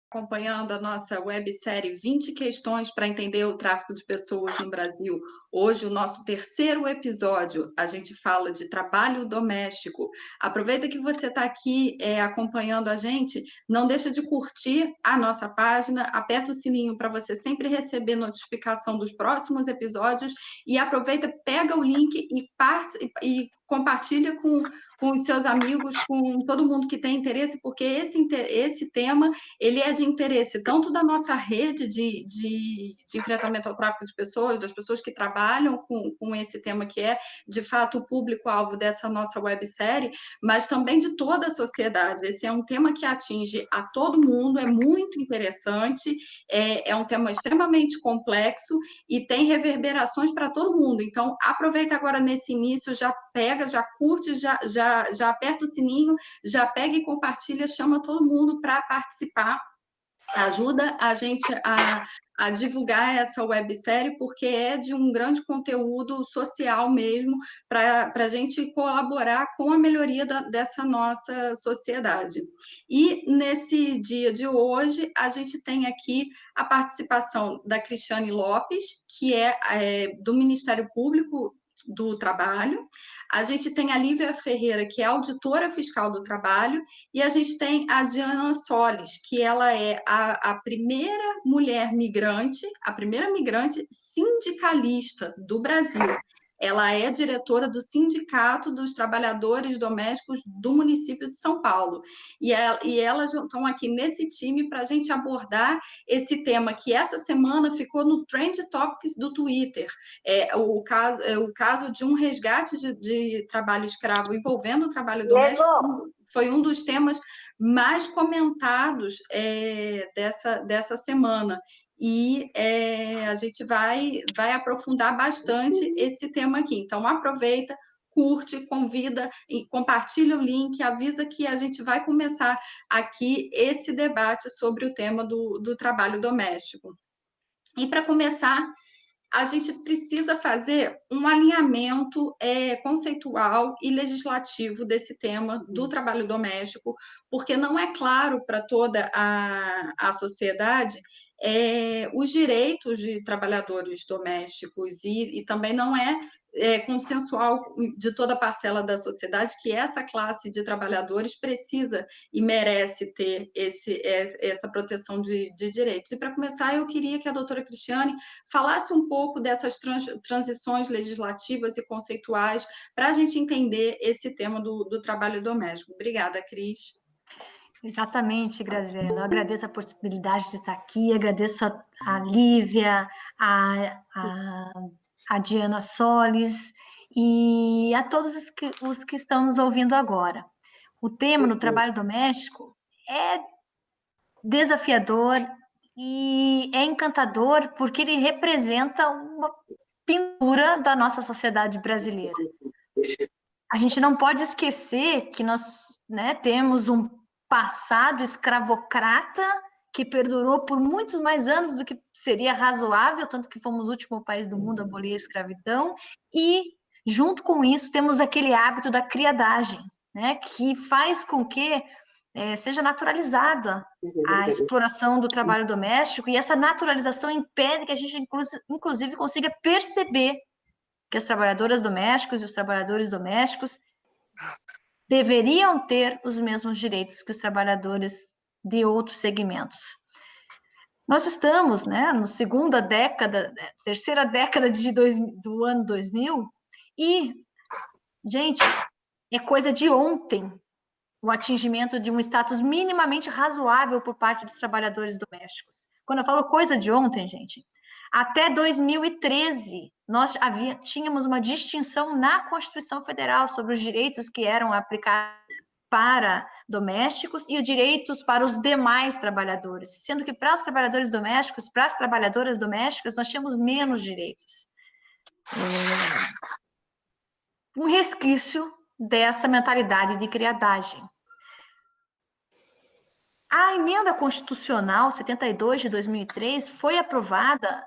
Acompanhando a nossa websérie 20 questões para entender o tráfico de pessoas no Brasil. Hoje, o nosso terceiro episódio, a gente fala de trabalho doméstico. Aproveita que você está aqui acompanhando a gente, não deixa de curtir a nossa página, aperta o sininho para você sempre receber notificação dos próximos episódios e aproveita, pega o link e compartilha com os seus amigos, com todo mundo que tem interesse, porque esse tema ele é de interesse tanto da nossa rede de enfrentamento ao tráfico de pessoas, das pessoas que trabalham com esse tema, que é, de fato, o público-alvo dessa nossa websérie, mas também de toda a sociedade. Esse é um tema que atinge a todo mundo, é muito interessante, é um tema extremamente complexo e tem reverberações para todo mundo. Então, aproveita agora nesse início, já pega, já curte, já aperta o sininho, já pega e compartilha, chama todo mundo para participar. Ajuda a gente a divulgar essa websérie, porque é de um grande conteúdo social mesmo, para a gente colaborar com a melhoria dessa nossa sociedade. E nesse dia de hoje, a gente tem aqui a participação da Cristiane Lopes, que é do Ministério Público do Trabalho. A gente tem a Lívia Ferreira, que é auditora fiscal do trabalho, e a gente tem a Diana Solis, que ela é a primeira mulher migrante, a primeira migrante sindicalista do Brasil. Ela é diretora do Sindicato dos Trabalhadores Domésticos do município de São Paulo. E elas estão aqui nesse time para a gente abordar esse tema que essa semana ficou no Trend Topics do Twitter. O caso de um resgate de trabalho escravo envolvendo o trabalho doméstico foi um dos temas mais comentados dessa semana. E a gente vai aprofundar bastante esse tema aqui. Então, aproveita, curte, convida, e compartilha o link, avisa que a gente vai começar aqui esse debate sobre o tema do trabalho doméstico. E, para começar, a gente precisa fazer um alinhamento conceitual e legislativo desse tema do trabalho doméstico, porque não é claro para toda a sociedade os direitos de trabalhadores domésticos e também não é consensual de toda a parcela da sociedade que essa classe de trabalhadores precisa e merece ter essa proteção de direitos. E, para começar, eu queria que a doutora Cristiane falasse um pouco dessas transições legislativas e conceituais para a gente entender esse tema do trabalho doméstico. Obrigada, Cris. Exatamente, Graziela. Eu agradeço a possibilidade de estar aqui, agradeço a Lívia, a Diana Solis e a todos os que estão nos ouvindo agora. O tema do trabalho doméstico é desafiador e é encantador porque ele representa uma pintura da nossa sociedade brasileira. A gente não pode esquecer que nós temos um passado escravocrata que perdurou por muitos mais anos do que seria razoável, tanto que fomos o último país do mundo a abolir a escravidão, e junto com isso temos aquele hábito da criadagem, que faz com que seja naturalizada a exploração do trabalho doméstico, e essa naturalização impede que a gente, inclusive, consiga perceber que as trabalhadoras domésticas e os trabalhadores domésticos deveriam ter os mesmos direitos que os trabalhadores de outros segmentos. Nós estamos, na segunda década, terceira década do ano 2000, e, gente, é coisa de ontem o atingimento de um status minimamente razoável por parte dos trabalhadores domésticos. Quando eu falo coisa de ontem, gente, até 2013, nós tínhamos uma distinção na Constituição Federal sobre os direitos que eram aplicados para domésticos e os direitos para os demais trabalhadores, sendo que para os trabalhadores domésticos, para as trabalhadoras domésticas, nós tínhamos menos direitos. Um resquício dessa mentalidade de criadagem. A emenda constitucional 72 de 2003 foi aprovada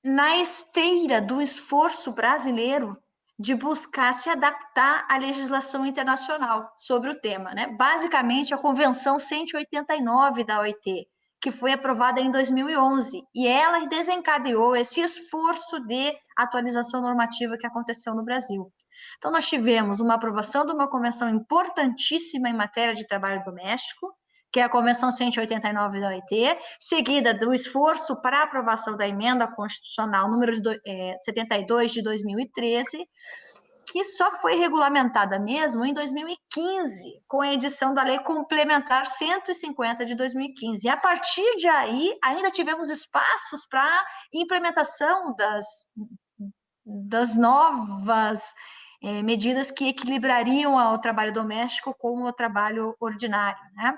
na esteira do esforço brasileiro de buscar se adaptar à legislação internacional sobre o tema, Basicamente, a Convenção 189 da OIT, que foi aprovada em 2011, e ela desencadeou esse esforço de atualização normativa que aconteceu no Brasil. Então, nós tivemos uma aprovação de uma convenção importantíssima em matéria de trabalho doméstico, que é a Convenção 189 da OIT, seguida do esforço para a aprovação da Emenda Constitucional número 72 de 2013, que só foi regulamentada mesmo em 2015, com a edição da Lei Complementar 150 de 2015. E a partir de aí, ainda tivemos espaços para implementação das novas medidas que equilibrariam o trabalho doméstico com o trabalho ordinário, né?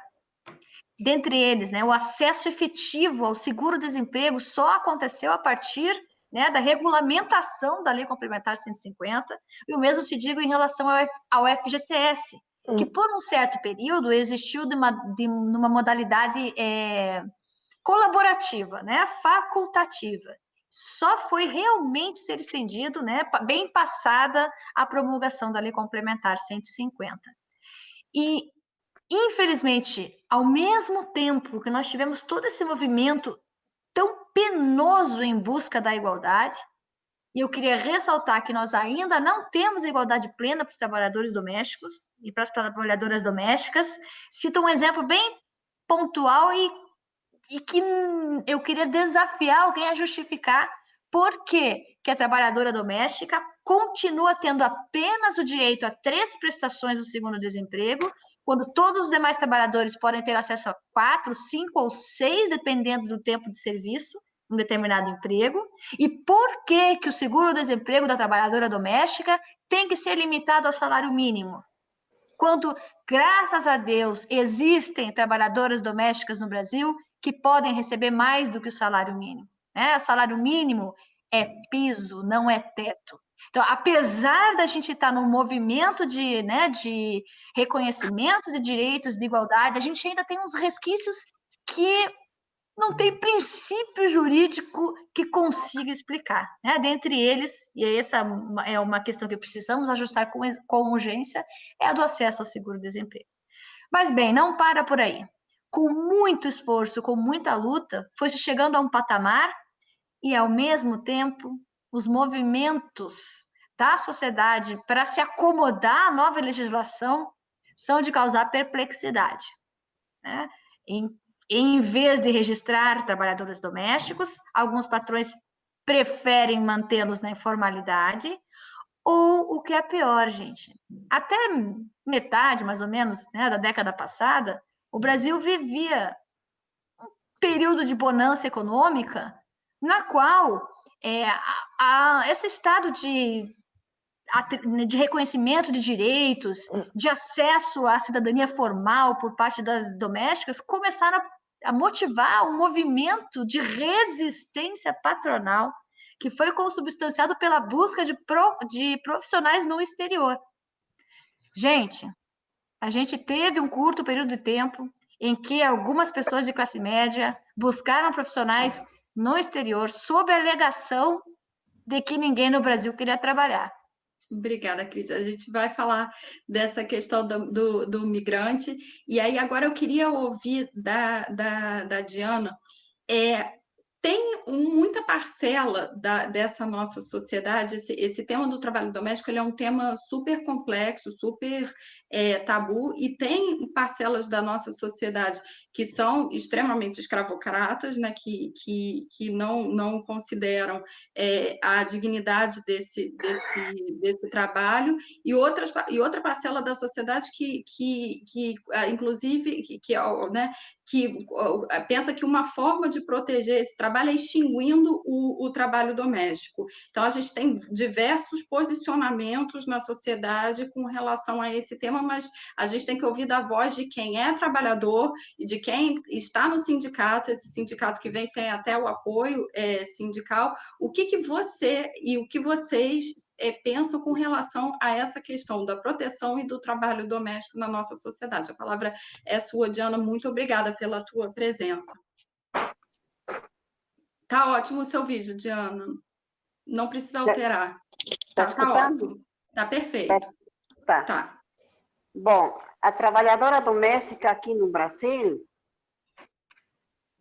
Dentre eles, né, o acesso efetivo ao seguro-desemprego só aconteceu a partir, né, da regulamentação da Lei Complementar 150, e o mesmo se diga em relação ao FGTS, que por um certo período existiu numa modalidade colaborativa, né, facultativa. Só foi realmente ser estendido, né, bem passada a promulgação da Lei Complementar 150. E, infelizmente, ao mesmo tempo que nós tivemos todo esse movimento tão penoso em busca da igualdade, e eu queria ressaltar que nós ainda não temos igualdade plena para os trabalhadores domésticos e para as trabalhadoras domésticas. Cito um exemplo bem pontual e que eu queria desafiar alguém a justificar por que a trabalhadora doméstica continua tendo apenas o direito a 3 prestações do segundo-desemprego, quando todos os demais trabalhadores podem ter acesso a 4, 5 ou 6, dependendo do tempo de serviço, em um determinado emprego, e por que o seguro-desemprego da trabalhadora doméstica tem que ser limitado ao salário mínimo, quando, graças a Deus, existem trabalhadoras domésticas no Brasil que podem receber mais do que o salário mínimo, né? O salário mínimo é piso, não é teto. Então, apesar da gente estar num movimento de reconhecimento de direitos, de igualdade, a gente ainda tem uns resquícios que não tem princípio jurídico que consiga explicar, né? Dentre eles, e essa é uma questão que precisamos ajustar com urgência, é a do acesso ao seguro-desemprego. Mas, bem, não para por aí. Com muito esforço, com muita luta, foi-se chegando a um patamar e, ao mesmo tempo, os movimentos da sociedade para se acomodar à nova legislação são de causar perplexidade, né? Em vez de registrar trabalhadores domésticos, alguns patrões preferem mantê-los na informalidade, ou o que é pior, gente, até metade, mais ou menos, né, da década passada, o Brasil vivia um período de bonança econômica na qual esse estado de reconhecimento de direitos, de acesso à cidadania formal por parte das domésticas, começaram a motivar um movimento de resistência patronal que foi consubstanciado pela busca de profissionais no exterior. Gente, a gente teve um curto período de tempo em que algumas pessoas de classe média buscaram profissionais no exterior sob a alegação de que ninguém no Brasil queria trabalhar. Obrigada, Cris. A gente vai falar dessa questão do migrante. E aí, agora eu queria ouvir da Diana. Tem muita parcela dessa nossa sociedade, esse tema do trabalho doméstico, ele é um tema super complexo, super tabu, e tem parcelas da nossa sociedade que são extremamente escravocratas, né, que não consideram a dignidade desse trabalho, e outra parcela da sociedade inclusive, né, que pensa que uma forma de proteger esse trabalho é extinguindo o trabalho doméstico. Então, a gente tem diversos posicionamentos na sociedade com relação a esse tema, mas a gente tem que ouvir da voz de quem é trabalhador e de quem está no sindicato, esse sindicato que vem sem até o apoio sindical, o que você e o que vocês pensam com relação a essa questão da proteção e do trabalho doméstico na nossa sociedade. A palavra é sua, Diana, muito obrigada pela tua presença. Tá ótimo o seu vídeo, Diana. Não precisa alterar. Tá ótimo. Tá perfeito. Tá. Bom, a trabalhadora doméstica aqui no Brasil,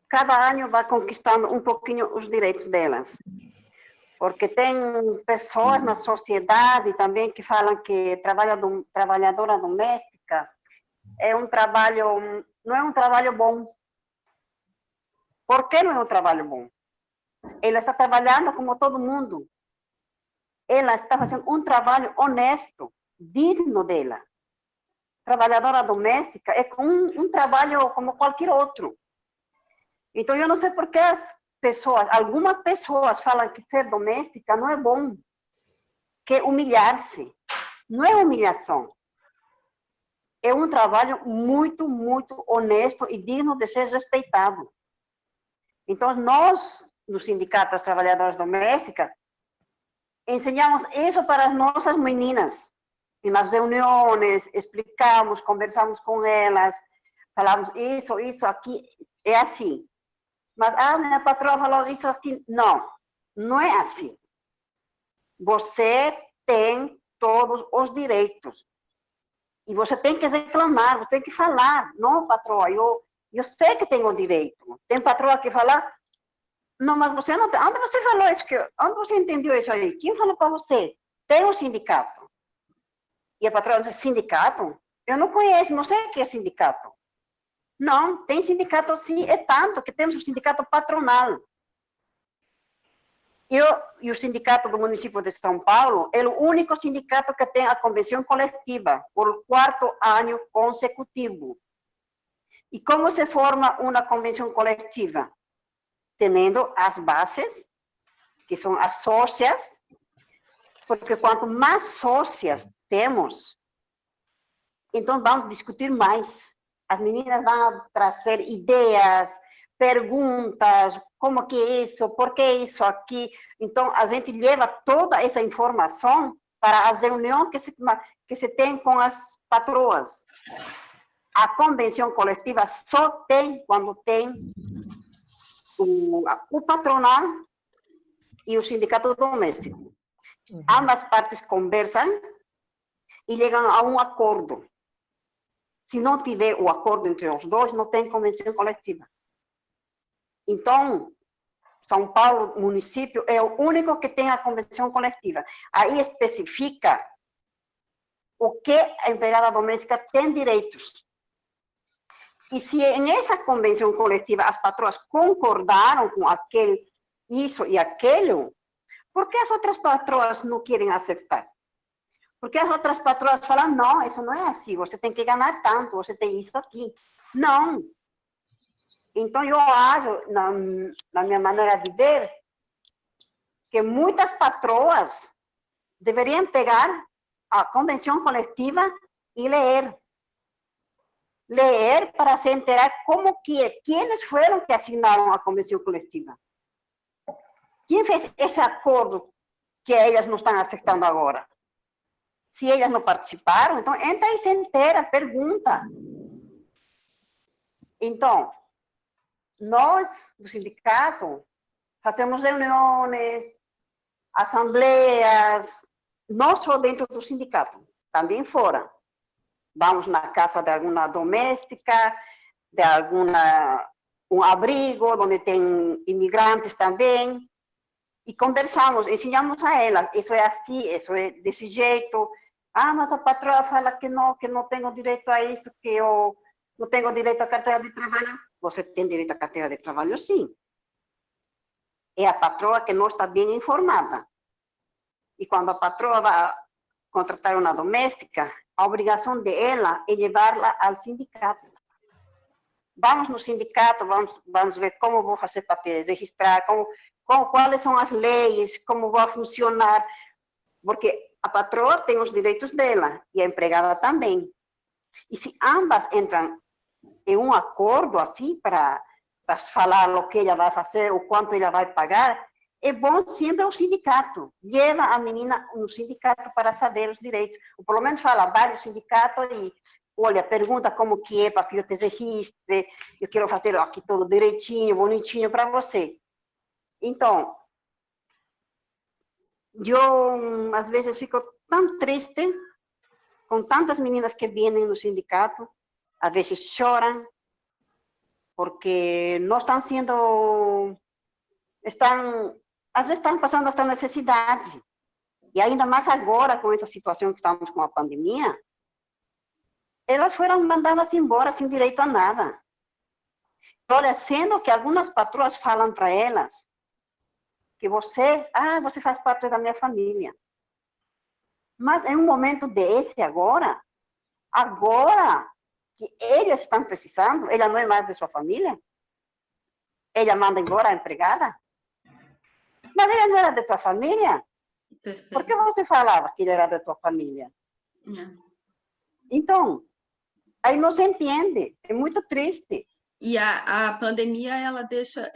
cada ano vai conquistando um pouquinho os direitos delas. Porque tem pessoas na sociedade também que falam que trabalhadora doméstica é um trabalho, não é um trabalho bom. Por que não é um trabalho bom? Ela está trabalhando como todo mundo. Ela está fazendo um trabalho honesto, digno dela. Trabalhadora doméstica é um trabalho como qualquer outro. Então, eu não sei por que algumas pessoas falam que ser doméstica não é bom, que é humilhar-se. Não é humilhação. É um trabalho muito, muito honesto e digno de ser respeitado. Então, nós, no Sindicato das Trabalhadoras Domésticas, ensinamos isso para as nossas meninas. E nas reuniões, explicamos, conversamos com elas, falamos isso aqui, é assim. Mas, minha patroa falou isso aqui. Não, não é assim. Você tem todos os direitos. E você tem que reclamar, você tem que falar. Não, patroa, eu sei que tenho direito. Tem patroa que fala, não, mas você não tem. Onde você falou isso? Onde você entendeu isso aí? Quem falou para você? Tem um sindicato. E a patroa diz, sindicato? Eu não conheço, não sei o que é sindicato. Não, tem sindicato sim, é tanto que temos o sindicato patronal. E o sindicato do município de São Paulo é o único sindicato que tem a convenção coletiva por 4º ano consecutivo. E como se forma uma convenção coletiva? Tendo as bases, que são as sócias, porque quanto mais sócias temos, então vamos discutir mais. As meninas vão trazer ideias, perguntas, como que é isso, por que isso aqui. Então, a gente leva toda essa informação para as reuniões que se tem com as patroas. A convenção coletiva só tem quando tem o patronal e o sindicato doméstico. Ambas partes conversam e chegam a um acordo. Se não tiver o acordo entre os dois, não tem convenção coletiva. Então, São Paulo, município, é o único que tem a convenção coletiva. Aí especifica o que a empregada doméstica tem direitos. E se nessa convenção coletiva as patroas concordaram com isso e aquilo, por que as outras patroas não querem aceitar? Porque as outras patroas falam, não, isso não é assim, você tem que ganhar tanto, você tem isso aqui. Não. Então, eu acho, na minha maneira de ver, que muitas patroas deveriam pegar a convenção coletiva e ler. Ler para se enterar quem foram que assinaram a convenção coletiva. Quem fez esse acordo que elas não estão aceitando agora? Se elas não participaram, então entra e se inteira, pergunta. Então, nós, do sindicato, fazemos reuniões, assembleias, não só dentro do sindicato, também fora. Vamos na casa de alguma doméstica, de um abrigo, onde tem imigrantes também, e conversamos, ensinamos a elas, isso é assim, isso é desse jeito. Mas a patroa fala que não tenho direito a isso, que eu não tenho direito à carteira de trabalho. Você tem direito à carteira de trabalho, sim. É a patroa que não está bem informada. E quando a patroa vai contratar uma doméstica, a obrigação dela é levá-la ao sindicato. Vamos no sindicato, vamos ver como vou fazer para te registrar, quais são as leis, como vai funcionar. Porque a patroa tem os direitos dela e a empregada também. E se ambas entram em um acordo assim para falar o que ela vai fazer, o quanto ela vai pagar, é bom sempre o sindicato. Leva a menina no sindicato para saber os direitos. Ou pelo menos fala, vai no sindicato e, olha, pergunta como que é para que eu te registre, eu quero fazer aqui tudo direitinho, bonitinho para você. Então, eu, às vezes, fico tão triste com tantas meninas que vêm no sindicato, às vezes choram, porque não estão sendo, às vezes estão passando essa necessidade. E ainda mais agora, com essa situação que estamos com a pandemia, elas foram mandadas embora sem direito a nada. Olha, sendo que algumas patroas falam para elas que você faz parte da minha família. Mas em um momento desse agora que eles estão precisando, ela não é mais de sua família, ela manda embora a empregada, mas ela não era de tua família. Perfeito. Por que você falava que ele era da tua família? Então, aí não se entende, é muito triste. E a pandemia, ela deixa,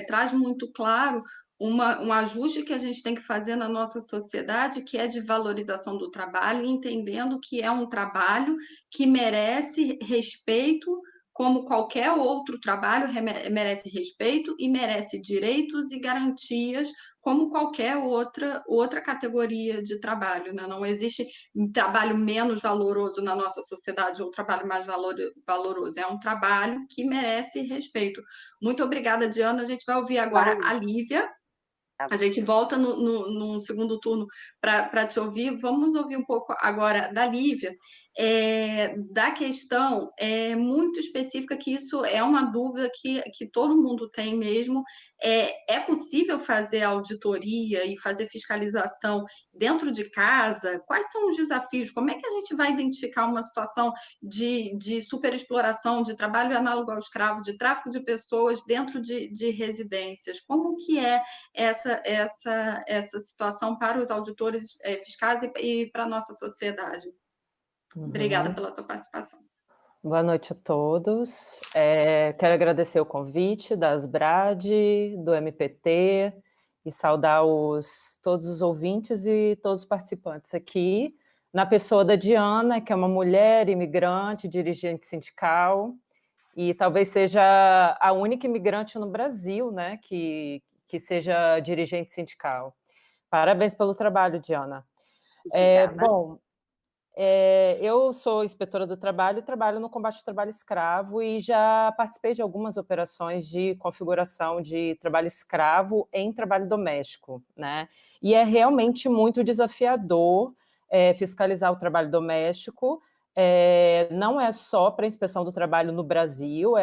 traz muito claro um ajuste que a gente tem que fazer na nossa sociedade, que é de valorização do trabalho, entendendo que é um trabalho que merece respeito, como qualquer outro trabalho merece respeito e merece direitos e garantias, como qualquer outra categoria de trabalho, né? Não existe trabalho menos valoroso na nossa sociedade ou trabalho mais valoroso. É um trabalho que merece respeito. Muito obrigada, Diana. A gente vai ouvir agora a Lívia. A gente volta no segundo turno para te ouvir. Vamos ouvir um pouco agora da Lívia, da questão muito específica, que isso é uma dúvida que todo mundo tem mesmo. É possível fazer auditoria e fazer fiscalização dentro de casa? Quais são os desafios? Como é que a gente vai identificar uma situação de superexploração, de trabalho análogo ao escravo, de tráfico de pessoas dentro de residências? Como que é essa situação para os auditores fiscais e para a nossa sociedade? Obrigada pela tua participação. Boa noite a todos. Quero agradecer o convite da Asbrad, do MPT, e saudar todos os ouvintes e todos os participantes aqui, na pessoa da Diana, que é uma mulher imigrante, dirigente sindical, e talvez seja a única imigrante no Brasil, né, que seja dirigente sindical. Parabéns pelo trabalho, Diana. Bom, eu sou inspetora do trabalho e trabalho no combate ao trabalho escravo e já participei de algumas operações de configuração de trabalho escravo em trabalho doméstico, né? E é realmente muito desafiador fiscalizar o trabalho doméstico. Não é só para a inspeção do trabalho no Brasil,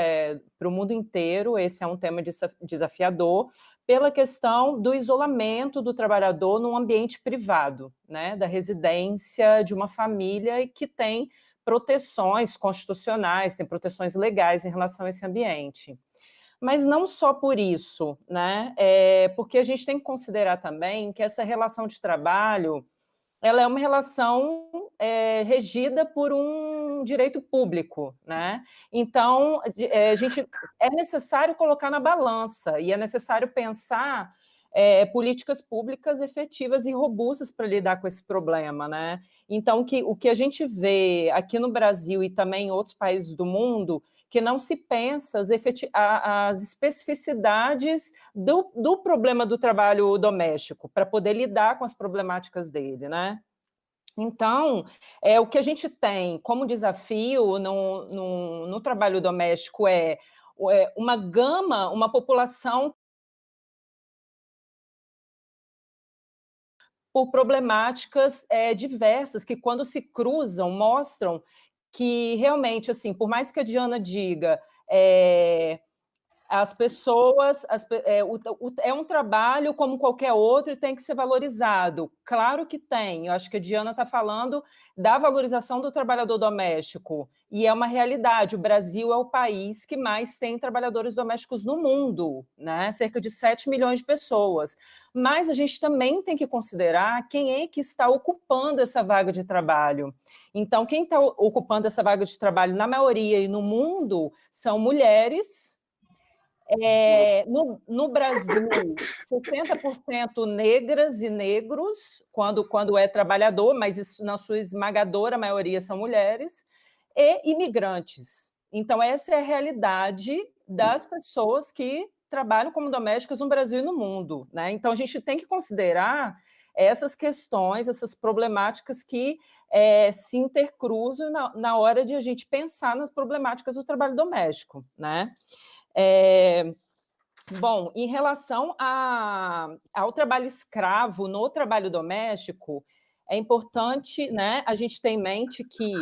para o mundo inteiro. Esse é um tema desafiador, pela questão do isolamento do trabalhador num ambiente privado, né, da residência de uma família que tem proteções constitucionais, tem proteções legais em relação a esse ambiente. Mas não só por isso, né, porque a gente tem que considerar também que essa relação de trabalho, ela é uma relação regida por um direito público, né? Então, é necessário colocar na balança e é necessário pensar políticas públicas efetivas e robustas para lidar com esse problema, né? Então, o que a gente vê aqui no Brasil e também em outros países do mundo, que não se pensa as especificidades do problema do trabalho doméstico, para poder lidar com as problemáticas dele, né? Então, o que a gente tem como desafio no trabalho doméstico é uma população por problemáticas diversas, que quando se cruzam, mostram que realmente, assim, por mais que a Diana diga, as pessoas, é um trabalho como qualquer outro e tem que ser valorizado. Claro que tem, eu acho que a Diana está falando da valorização do trabalhador doméstico, e é uma realidade, o Brasil é o país que mais tem trabalhadores domésticos no mundo, né? Cerca de 7 milhões de pessoas. Mas a gente também tem que considerar quem é que está ocupando essa vaga de trabalho. Então, quem está ocupando essa vaga de trabalho, na maioria e no mundo, são mulheres. No Brasil, 60% negras e negros, quando é trabalhador, mas isso, na sua esmagadora maioria são mulheres, e imigrantes. Então, essa é a realidade das pessoas que trabalham como domésticas no Brasil e no mundo, né? Então, a gente tem que considerar essas questões, essas problemáticas que se intercruzam na hora de a gente pensar nas problemáticas do trabalho doméstico, né? Bom, em relação ao trabalho escravo no trabalho doméstico, é importante, né, a gente ter em mente que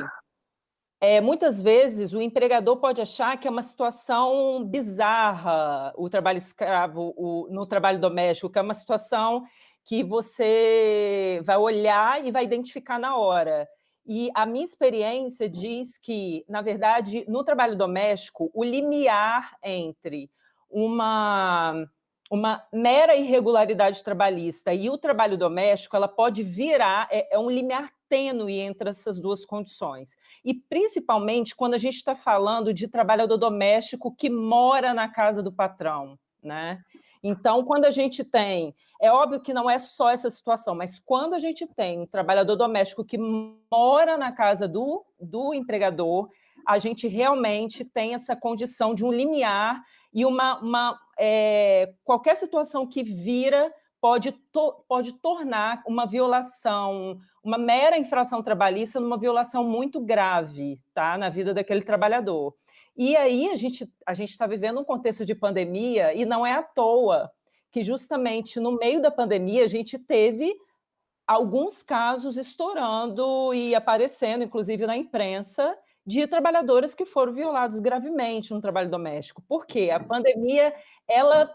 muitas vezes o empregador pode achar que é uma situação bizarra o trabalho escravo no trabalho doméstico, que é uma situação que você vai olhar e vai identificar na hora. E a minha experiência diz que, na verdade, no trabalho doméstico, o limiar entre uma mera irregularidade trabalhista e o trabalho doméstico, ela pode virar, um limiar tênue entre essas duas condições. E, principalmente, quando a gente está falando de trabalhador doméstico que mora na casa do patrão, né? Então, quando a gente tem... É óbvio que não é só essa situação, mas quando a gente tem um trabalhador doméstico que mora na casa do empregador, a gente realmente tem essa condição de um limiar e qualquer situação que vira pode tornar uma violação, uma mera infração trabalhista, numa violação muito grave, tá, na vida daquele trabalhador. E aí a gente está vivendo um contexto de pandemia, e não é à toa que justamente no meio da pandemia a gente teve alguns casos estourando e aparecendo, inclusive na imprensa, de trabalhadores que foram violados gravemente no trabalho doméstico. Por quê? A pandemia, ela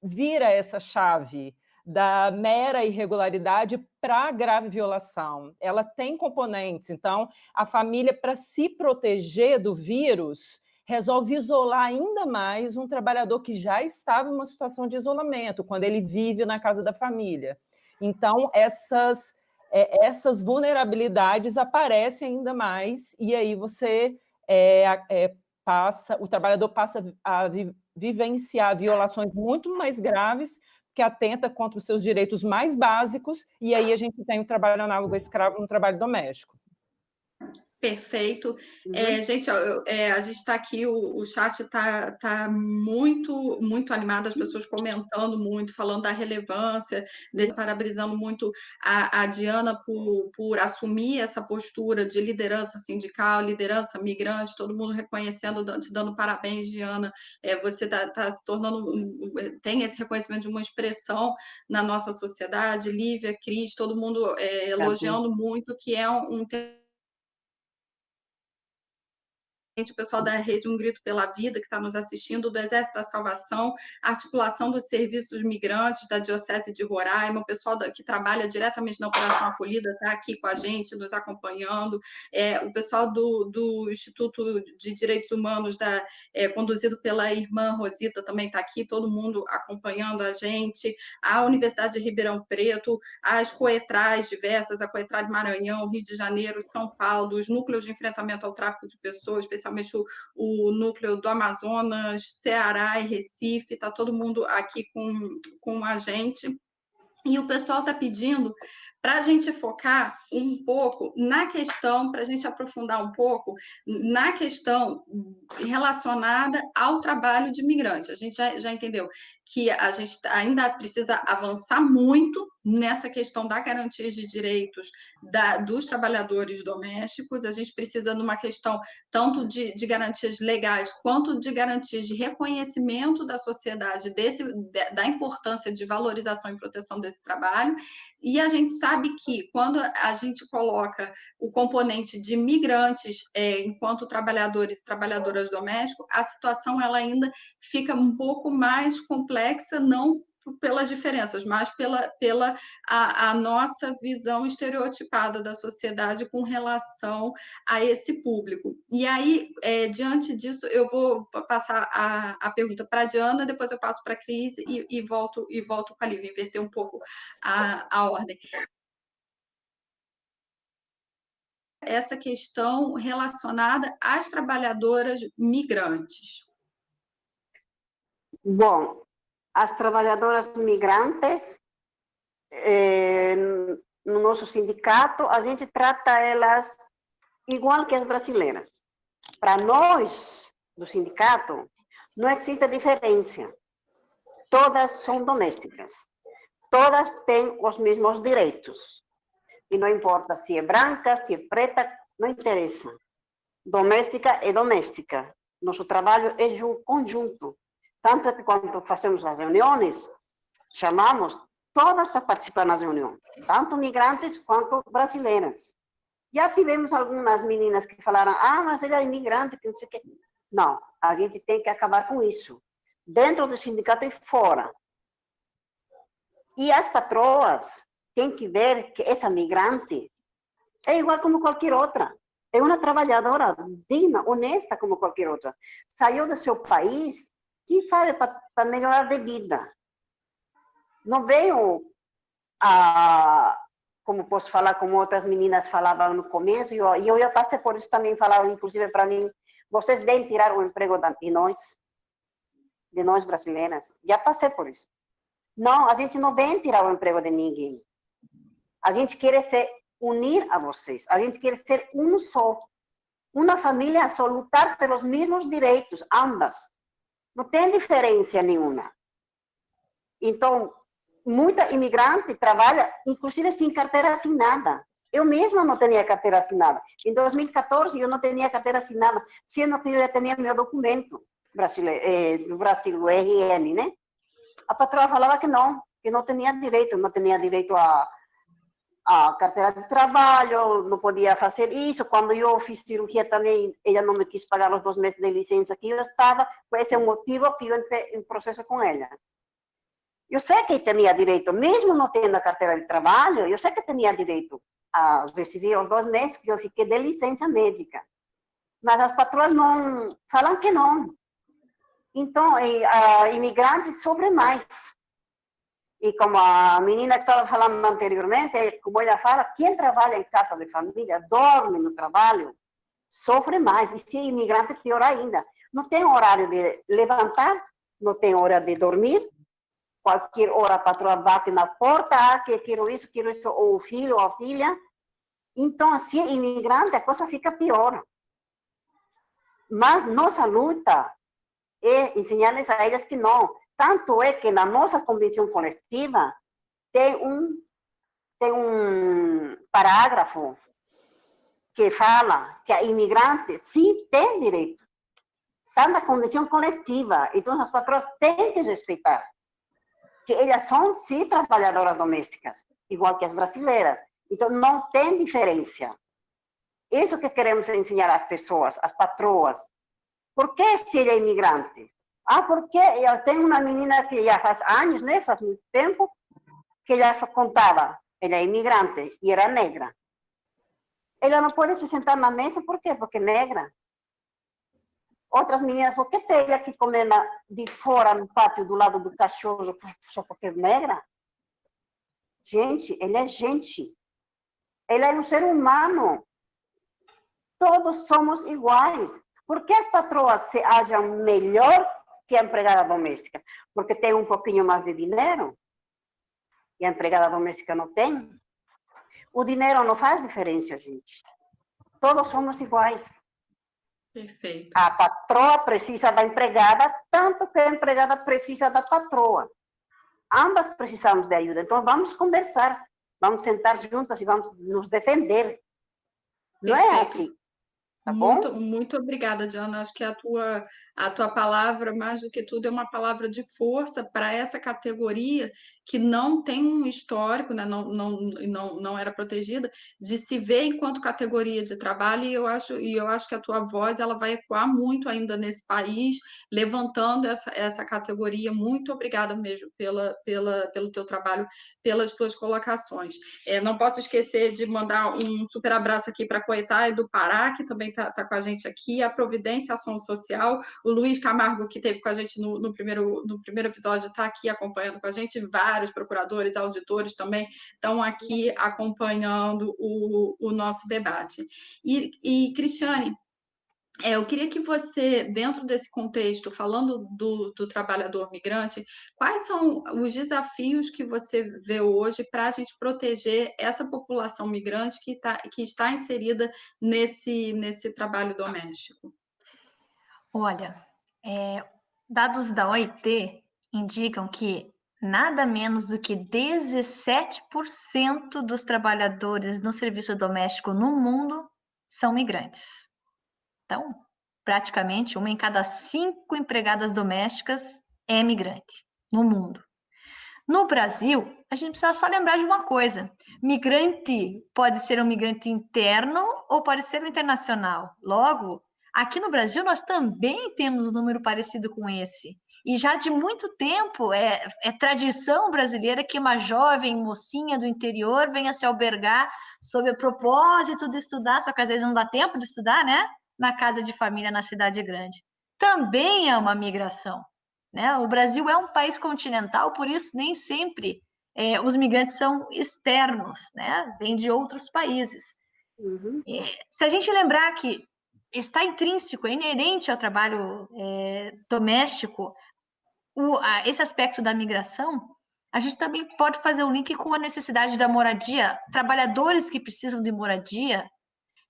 vira essa chave da mera irregularidade para a grave violação. Ela tem componentes. Então, a família, para se proteger do vírus, resolve isolar ainda mais um trabalhador que já estava em uma situação de isolamento, quando ele vive na casa da família. Então, essas vulnerabilidades aparecem ainda mais, e aí o trabalhador passa a vivenciar violações muito mais graves, que atenta contra os seus direitos mais básicos, e aí a gente tem o trabalho análogo a escravo no trabalho doméstico. Perfeito. Gente, a gente está aqui, o chat está muito, muito animado, as pessoas comentando muito, falando da relevância, parabenizando muito a Diana por assumir essa postura de liderança sindical, liderança migrante, todo mundo reconhecendo, te dando parabéns, Diana. Você está se tornando, tem esse reconhecimento de uma expressão na nossa sociedade, Lívia, Cris, todo mundo elogiando muito, que é um o pessoal da Rede Um Grito pela Vida, que está nos assistindo, do Exército da Salvação, articulação dos serviços migrantes da Diocese de Roraima, o pessoal que trabalha diretamente na Operação Acolhida está aqui com a gente, nos acompanhando, o pessoal do Instituto de Direitos Humanos, conduzido pela irmã Rosita, também está aqui, todo mundo acompanhando a gente, a Universidade de Ribeirão Preto, as coetrais diversas, a Coetral de Maranhão, Rio de Janeiro, São Paulo, os núcleos de enfrentamento ao tráfico de pessoas, especialmente o núcleo do Amazonas, Ceará e Recife, está todo mundo aqui com a gente. E o pessoal está pedindo para a gente focar um pouco na questão, para a gente aprofundar um pouco na questão relacionada ao trabalho de imigrante. A gente já entendeu que a gente ainda precisa avançar muito nessa questão da garantia de direitos dos trabalhadores domésticos. A gente precisa de uma questão tanto de garantias legais quanto de garantias de reconhecimento da sociedade da importância de valorização e proteção desse trabalho. E a gente sabe que quando a gente coloca o componente de migrantes enquanto trabalhadores e trabalhadoras domésticos, a situação ela ainda fica um pouco mais complexa, não pelas diferenças, mas pela a nossa visão estereotipada da sociedade com relação a esse público. E aí, diante disso, eu vou passar a pergunta para a Diana, depois eu passo para a Cris e volto com a Lívia, inverter um pouco a ordem. Essa questão relacionada às trabalhadoras migrantes. Bom, as trabalhadoras migrantes, no nosso sindicato, a gente trata elas igual que as brasileiras. Para nós, do sindicato, não existe diferença. Todas são domésticas. todas têm os mesmos direitos. E não importa se é branca, se é preta, não interessa. Doméstica é doméstica. Nosso trabalho é conjunto. Tanto que quando fazemos as reuniões, chamamos todas para participar nas reuniões, tanto migrantes quanto brasileiras. Já tivemos algumas meninas que falaram, mas ele é imigrante, que não sei o quê. Não, a gente tem que acabar com isso, dentro do sindicato e fora. E as patroas têm que ver que essa migrante é igual como qualquer outra. É uma trabalhadora digna, honesta como qualquer outra. Saiu do seu país, quem sabe, para melhorar de vida. Não veio como posso falar, como outras meninas falavam no começo, e eu já passei por isso também, falavam, inclusive para mim, vocês vêm tirar o emprego de nós brasileiras. Já passei por isso. Não, a gente não vem tirar o emprego de ninguém. A gente quer se unir a vocês. A gente quer ser um só. Uma família só, lutar pelos mesmos direitos, ambas. Não tem diferença nenhuma. Então, muita imigrante trabalha, inclusive sem carteira assinada. Eu mesma não tinha carteira assinada. Em 2014, eu não tinha carteira assinada, se eu não tinha meu documento do Brasil, o RN, né? A patroa falava que não tinha direito, a carteira de trabalho, não podia fazer isso. Quando eu fiz cirurgia também, ela não me quis pagar os 2 meses de licença que eu estava, foi esse o motivo que eu entrei em processo com ela. Eu sei que tinha direito, mesmo não tendo a carteira de trabalho, eu sei que tinha direito a receber os 2 meses que eu fiquei de licença médica. Mas as patroas não falam que não. Então, a imigrante sofre mais. E como a menina que estava falando anteriormente, como ela fala, quem trabalha em casa de família, dorme no trabalho, sofre mais. E se é imigrante, pior ainda. Não tem horário de levantar, não tem hora de dormir. Qualquer hora a patroa bate na porta, que quero isso, ou o filho ou a filha. Então, se é imigrante, a coisa fica pior. Mas nossa luta é ensinar-lhes a elas que não. Tanto é que na nossa convenção coletiva tem um parágrafo que fala que a imigrante sim tem direito. Está na convenção coletiva. Então, as patroas têm que respeitar que elas são, sim, trabalhadoras domésticas, igual que as brasileiras. Então, não tem diferença. Isso que queremos ensinar às pessoas, às patroas. Por que se ele é imigrante? Porque eu tenho uma menina que já faz anos, né, faz muito tempo, que já contava, ela é imigrante e era negra. Ela não pode se sentar na mesa, por quê? Porque é negra. Outras meninas, por que tem que comer de fora, no pátio, do lado do cachorro, só porque é negra? Gente, ela é gente. Ela é um ser humano. Todos somos iguais. Por que as patroas se acham melhor que a empregada doméstica? Porque tem um pouquinho mais de dinheiro e a empregada doméstica não tem. O dinheiro não faz diferença, gente. Todos somos iguais. Perfeito. A patroa precisa da empregada, tanto que a empregada precisa da patroa. Ambas precisamos de ajuda. Então, vamos conversar, vamos sentar juntas e vamos nos defender. Não é assim. Tá bom? Muito obrigada, Diana. Acho que a tua palavra, mais do que tudo, é uma palavra de força para essa categoria que não tem um histórico, né? Não era protegida, de se ver enquanto categoria de trabalho, e eu acho que a tua voz ela vai ecoar muito ainda nesse país, levantando essa categoria. Muito obrigada mesmo pelo teu trabalho, pelas tuas colocações. Não posso esquecer de mandar um super abraço aqui para a Coetai do Pará, que também está com a gente aqui, a Providência Ação Social, o Luiz Camargo, que esteve com a gente no primeiro episódio, está aqui acompanhando com a gente, vários procuradores, auditores também estão aqui acompanhando o nosso debate. E Cristiane, eu queria que você, dentro desse contexto, falando do trabalhador migrante, quais são os desafios que você vê hoje para a gente proteger essa população migrante que está inserida nesse trabalho doméstico? Olha, dados da OIT indicam que nada menos do que 17% dos trabalhadores no serviço doméstico no mundo são migrantes. Então, praticamente 1 em cada 5 empregadas domésticas é migrante no mundo. No Brasil, a gente precisa só lembrar de uma coisa: migrante pode ser um migrante interno ou pode ser um internacional. Logo, aqui no Brasil, nós também temos um número parecido com esse. E já de muito tempo é tradição brasileira que uma jovem mocinha do interior venha se albergar sob o propósito de estudar, só que às vezes não dá tempo de estudar, né? Na casa de família, na cidade grande. Também é uma migração, né? O Brasil é um país continental, por isso nem sempre os migrantes são externos, né? Vêm de outros países. Uhum. Se a gente lembrar que está intrínseco, é inerente ao trabalho doméstico, esse aspecto da migração, a gente também pode fazer um link com a necessidade da moradia. Trabalhadores que precisam de moradia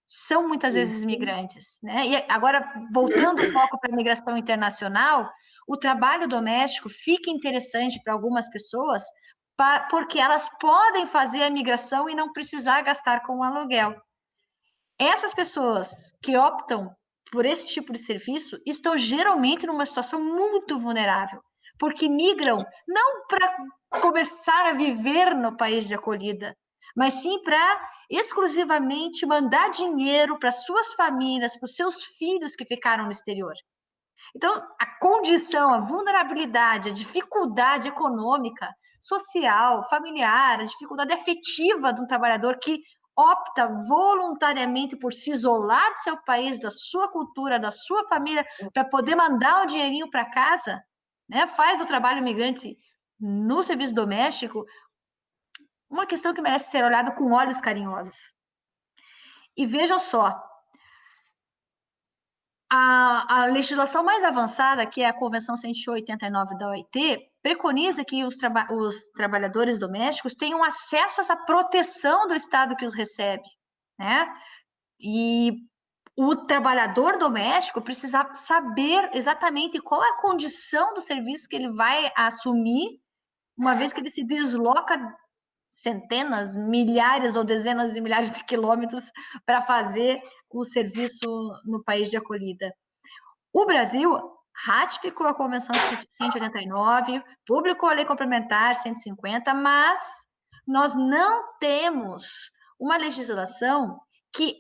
são muitas vezes migrantes, né? E agora, voltando o foco para a migração internacional, o trabalho doméstico fica interessante para algumas pessoas, porque elas podem fazer a migração e não precisar gastar com o aluguel. Essas pessoas que optam por esse tipo de serviço estão geralmente numa situação muito vulnerável, porque migram não para começar a viver no país de acolhida, mas sim para exclusivamente mandar dinheiro para suas famílias, para os seus filhos que ficaram no exterior. Então, a condição, a vulnerabilidade, a dificuldade econômica, social, familiar, a dificuldade afetiva de um trabalhador que opta voluntariamente por se isolar de seu país, da sua cultura, da sua família, para poder mandar um dinheirinho para casa, né? Faz o trabalho migrante no serviço doméstico uma questão que merece ser olhada com olhos carinhosos. E veja só, a legislação mais avançada, que é a Convenção 189 da OIT, preconiza que os trabalhadores domésticos tenham acesso a essa proteção do Estado que os recebe, né? E o trabalhador doméstico precisa saber exatamente qual é a condição do serviço que ele vai assumir, uma vez que ele se desloca centenas, milhares ou dezenas de milhares de quilômetros para fazer o serviço no país de acolhida. O Brasil ratificou a Convenção 189, publicou a Lei Complementar 150, mas nós não temos uma legislação que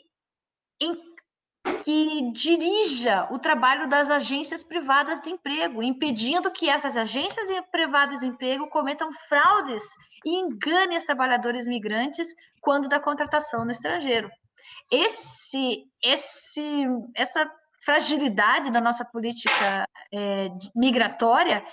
dirija o trabalho das agências privadas de emprego, impedindo que essas agências privadas de emprego cometam fraudes e enganem os trabalhadores migrantes quando da contratação no estrangeiro. Essa fragilidade da nossa política migratória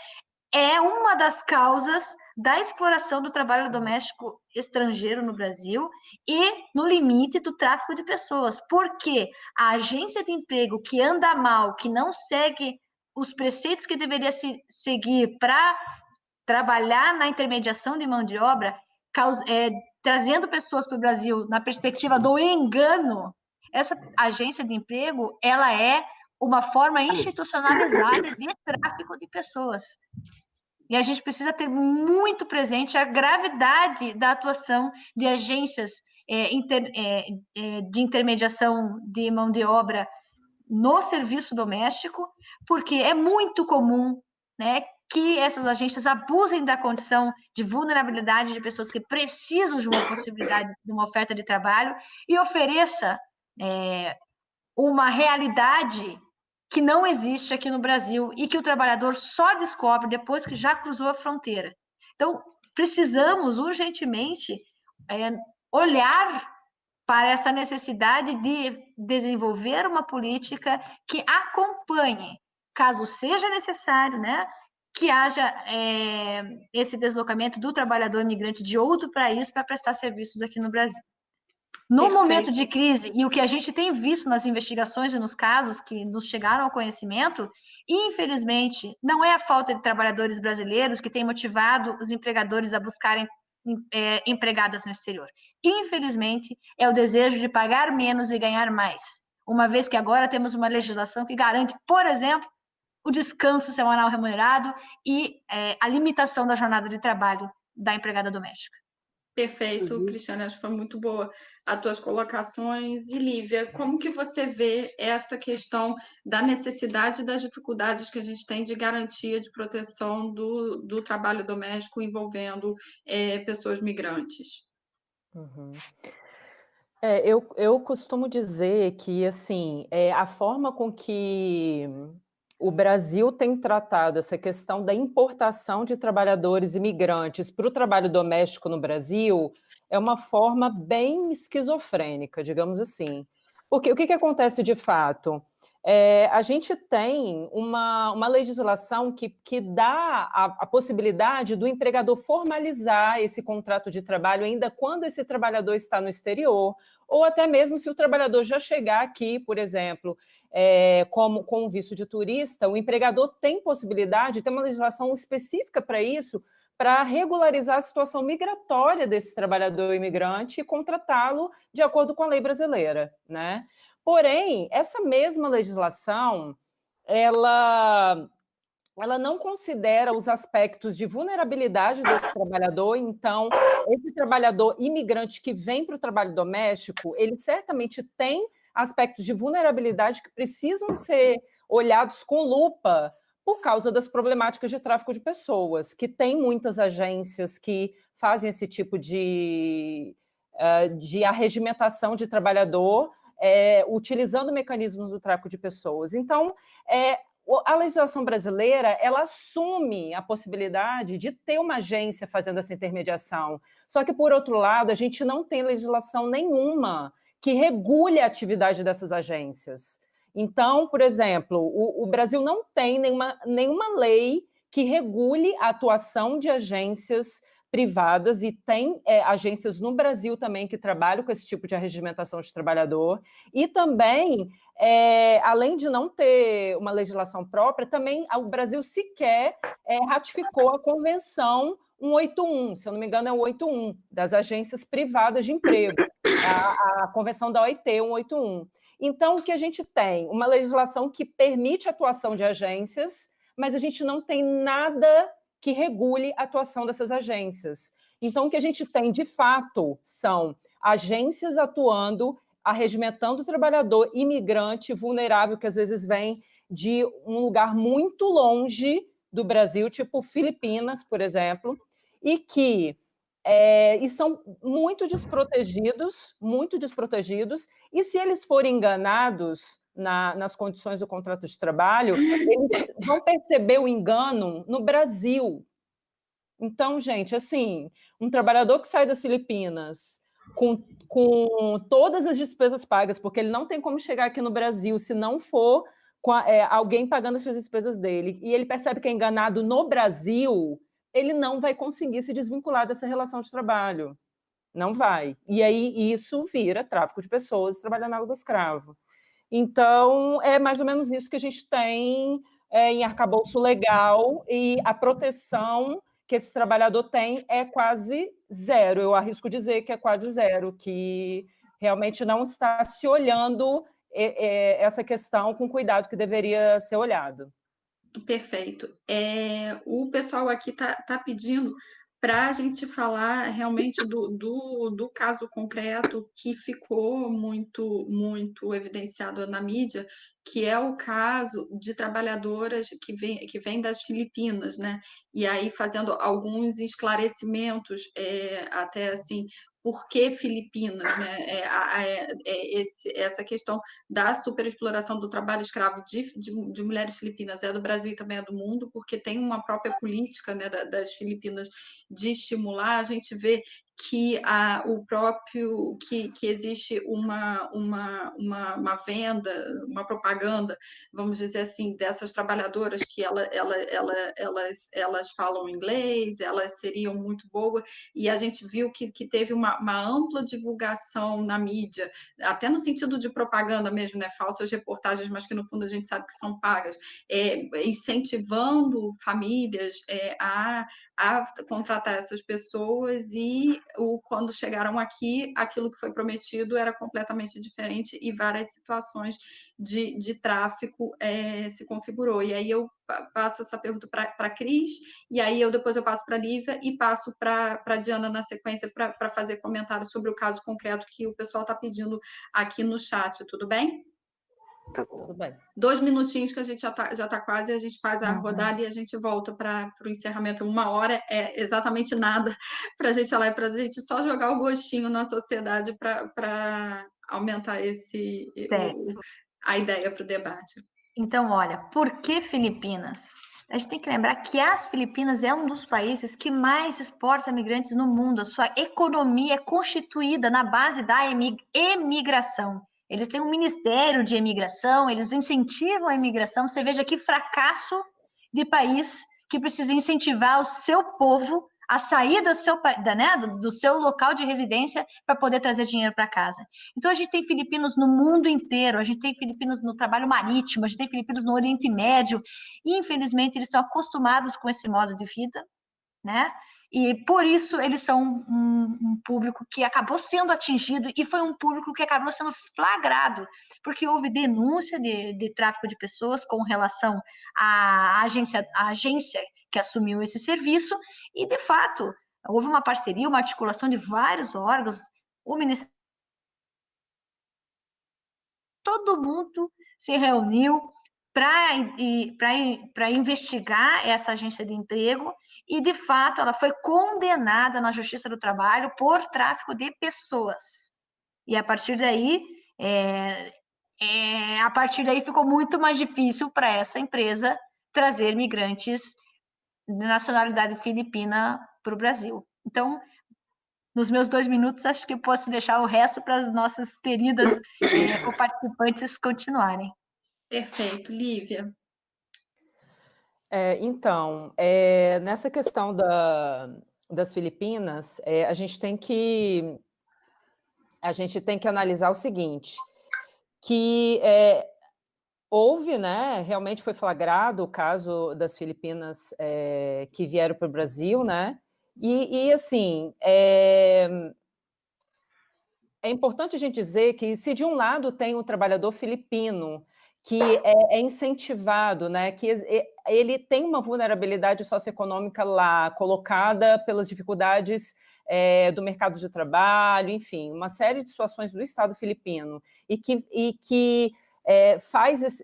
é uma das causas da exploração do trabalho doméstico estrangeiro no Brasil e no limite do tráfico de pessoas, porque a agência de emprego que anda mal, que não segue os preceitos que deveria seguir para trabalhar na intermediação de mão de obra, trazendo pessoas para o Brasil na perspectiva do engano, essa agência de emprego, ela é uma forma institucionalizada de tráfico de pessoas. E a gente precisa ter muito presente a gravidade da atuação de agências de intermediação de mão de obra no serviço doméstico, porque é muito comum, né, que essas agências abusem da condição de vulnerabilidade de pessoas que precisam de uma possibilidade, de uma oferta de trabalho, e ofereça uma realidade que não existe aqui no Brasil e que o trabalhador só descobre depois que já cruzou a fronteira. Então, precisamos urgentemente olhar para essa necessidade de desenvolver uma política que acompanhe, caso seja necessário, né, que haja esse deslocamento do trabalhador migrante de outro país para prestar serviços aqui no Brasil. No Perfeito. Momento de crise, e o que a gente tem visto nas investigações e nos casos que nos chegaram ao conhecimento, infelizmente, não é a falta de trabalhadores brasileiros que tem motivado os empregadores a buscarem empregadas no exterior. Infelizmente, é o desejo de pagar menos e ganhar mais, uma vez que agora temos uma legislação que garante, por exemplo, o descanso semanal remunerado e a limitação da jornada de trabalho da empregada doméstica. Perfeito, Cristiane, acho que foi muito boa as tuas colocações. E Lívia, como que você vê essa questão da necessidade e das dificuldades que a gente tem de garantia de proteção do trabalho doméstico envolvendo pessoas migrantes? Uhum. Eu costumo dizer que, assim, a forma com que o Brasil tem tratado essa questão da importação de trabalhadores imigrantes para o trabalho doméstico no Brasil é uma forma bem esquizofrênica, digamos assim. Porque o que acontece de fato? A gente tem uma legislação que dá a possibilidade do empregador formalizar esse contrato de trabalho ainda quando esse trabalhador está no exterior, ou até mesmo se o trabalhador já chegar aqui, por exemplo, com o visto de turista, o empregador tem possibilidade, tem uma legislação específica para isso, para regularizar a situação migratória desse trabalhador imigrante e contratá-lo de acordo com a lei brasileira, né? Porém, essa mesma legislação, ela não considera os aspectos de vulnerabilidade desse trabalhador, então, esse trabalhador imigrante que vem para o trabalho doméstico, ele certamente tem aspectos de vulnerabilidade que precisam ser olhados com lupa por causa das problemáticas de tráfico de pessoas, que tem muitas agências que fazem esse tipo de arregimentação de trabalhador, utilizando mecanismos do tráfico de pessoas. Então, a legislação brasileira, ela assume a possibilidade de ter uma agência fazendo essa intermediação. Só que, por outro lado, a gente não tem legislação nenhuma que regule a atividade dessas agências. Então, por exemplo, o Brasil não tem nenhuma lei que regule a atuação de agências privadas, e tem agências no Brasil também que trabalham com esse tipo de arregimentação de trabalhador, e também, além de não ter uma legislação própria, também o Brasil sequer ratificou a Convenção 181, se eu não me engano é o 181, das agências privadas de emprego, a Convenção da OIT 181. Então, o que a gente tem? Uma legislação que permite a atuação de agências, mas a gente não tem nada que regule a atuação dessas agências. Então, o que a gente tem, de fato, são agências atuando, arregimentando o trabalhador imigrante vulnerável, que às vezes vem de um lugar muito longe do Brasil, tipo Filipinas, por exemplo, e são muito desprotegidos, e se eles forem enganados nas condições do contrato de trabalho, eles vão perceber o engano no Brasil. Então, gente, assim, um trabalhador que sai das Filipinas com todas as despesas pagas, porque ele não tem como chegar aqui no Brasil se não for com alguém pagando as despesas dele, e ele percebe que é enganado no Brasil, ele não vai conseguir se desvincular dessa relação de trabalho. Não vai. E aí isso vira tráfico de pessoas, trabalhando na água do escravo. Então, é mais ou menos isso que a gente tem em arcabouço legal, e a proteção que esse trabalhador tem é quase zero. Eu arrisco dizer que é quase zero, que realmente não está se olhando essa questão com o cuidado que deveria ser olhado. Perfeito. O pessoal aqui está pedindo para a gente falar realmente do caso concreto que ficou muito evidenciado na mídia, que é o caso de trabalhadoras que vêm das Filipinas, né? E aí fazendo alguns esclarecimentos, até assim, por que Filipinas, né? Essa questão da superexploração do trabalho escravo de mulheres filipinas é do Brasil e também é do mundo, porque tem uma própria política, né, das Filipinas de estimular. A gente vê que que existe uma venda, uma propaganda, vamos dizer assim, dessas trabalhadoras que elas falam inglês, elas seriam muito boas, e a gente viu que teve uma ampla divulgação na mídia, até no sentido de propaganda mesmo, né? Falsas reportagens, mas que no fundo a gente sabe que são pagas, incentivando famílias a contratar essas pessoas, e quando chegaram aqui, aquilo que foi prometido era completamente diferente e várias situações de tráfico se configurou. E aí eu passo essa pergunta para a Cris, e aí depois eu passo para a Lívia e passo para a Diana na sequência para fazer comentários sobre o caso concreto que o pessoal está pedindo aqui no chat, tudo bem? Tudo bem. 2 minutinhos que a gente já tá quase, a gente faz a rodada e a gente volta para o encerramento. 1 hora é exatamente nada para a gente falar, para a gente só jogar o gostinho na sociedade para aumentar a ideia para o debate. Então, olha, por que Filipinas? A gente tem que lembrar que as Filipinas é um dos países que mais exporta imigrantes no mundo. A sua economia é constituída na base da emigração. Eles têm um ministério de imigração, eles incentivam a imigração. Você veja que fracasso de país que precisa incentivar o seu povo a sair do seu local de residência para poder trazer dinheiro para casa. Então, a gente tem filipinos no mundo inteiro, a gente tem filipinos no trabalho marítimo, a gente tem filipinos no Oriente Médio, e, infelizmente, eles estão acostumados com esse modo de vida, né? E, por isso, eles são um público que acabou sendo atingido e foi um público que acabou sendo flagrado, porque houve denúncia de tráfico de pessoas com relação à agência que assumiu esse serviço, e, de fato, houve uma parceria, uma articulação de vários órgãos, o Ministério... Todo mundo se reuniu para investigar essa agência de emprego, e, de fato, ela foi condenada na Justiça do Trabalho por tráfico de pessoas. E, a partir daí, ficou muito mais difícil para essa empresa trazer migrantes de nacionalidade filipina para o Brasil. Então, nos meus 2 minutos, acho que posso deixar o resto para as nossas queridas participantes continuarem. Perfeito. Lívia? Então, nessa questão das Filipinas, a gente tem que analisar o seguinte, que houve, né, realmente foi flagrado o caso das Filipinas que vieram para o Brasil, né, e assim, é importante a gente dizer que se de um lado tem o trabalhador filipino, que é incentivado, né, que ele tem uma vulnerabilidade socioeconômica lá, colocada pelas dificuldades do mercado de trabalho, enfim, uma série de situações do Estado filipino, e que faz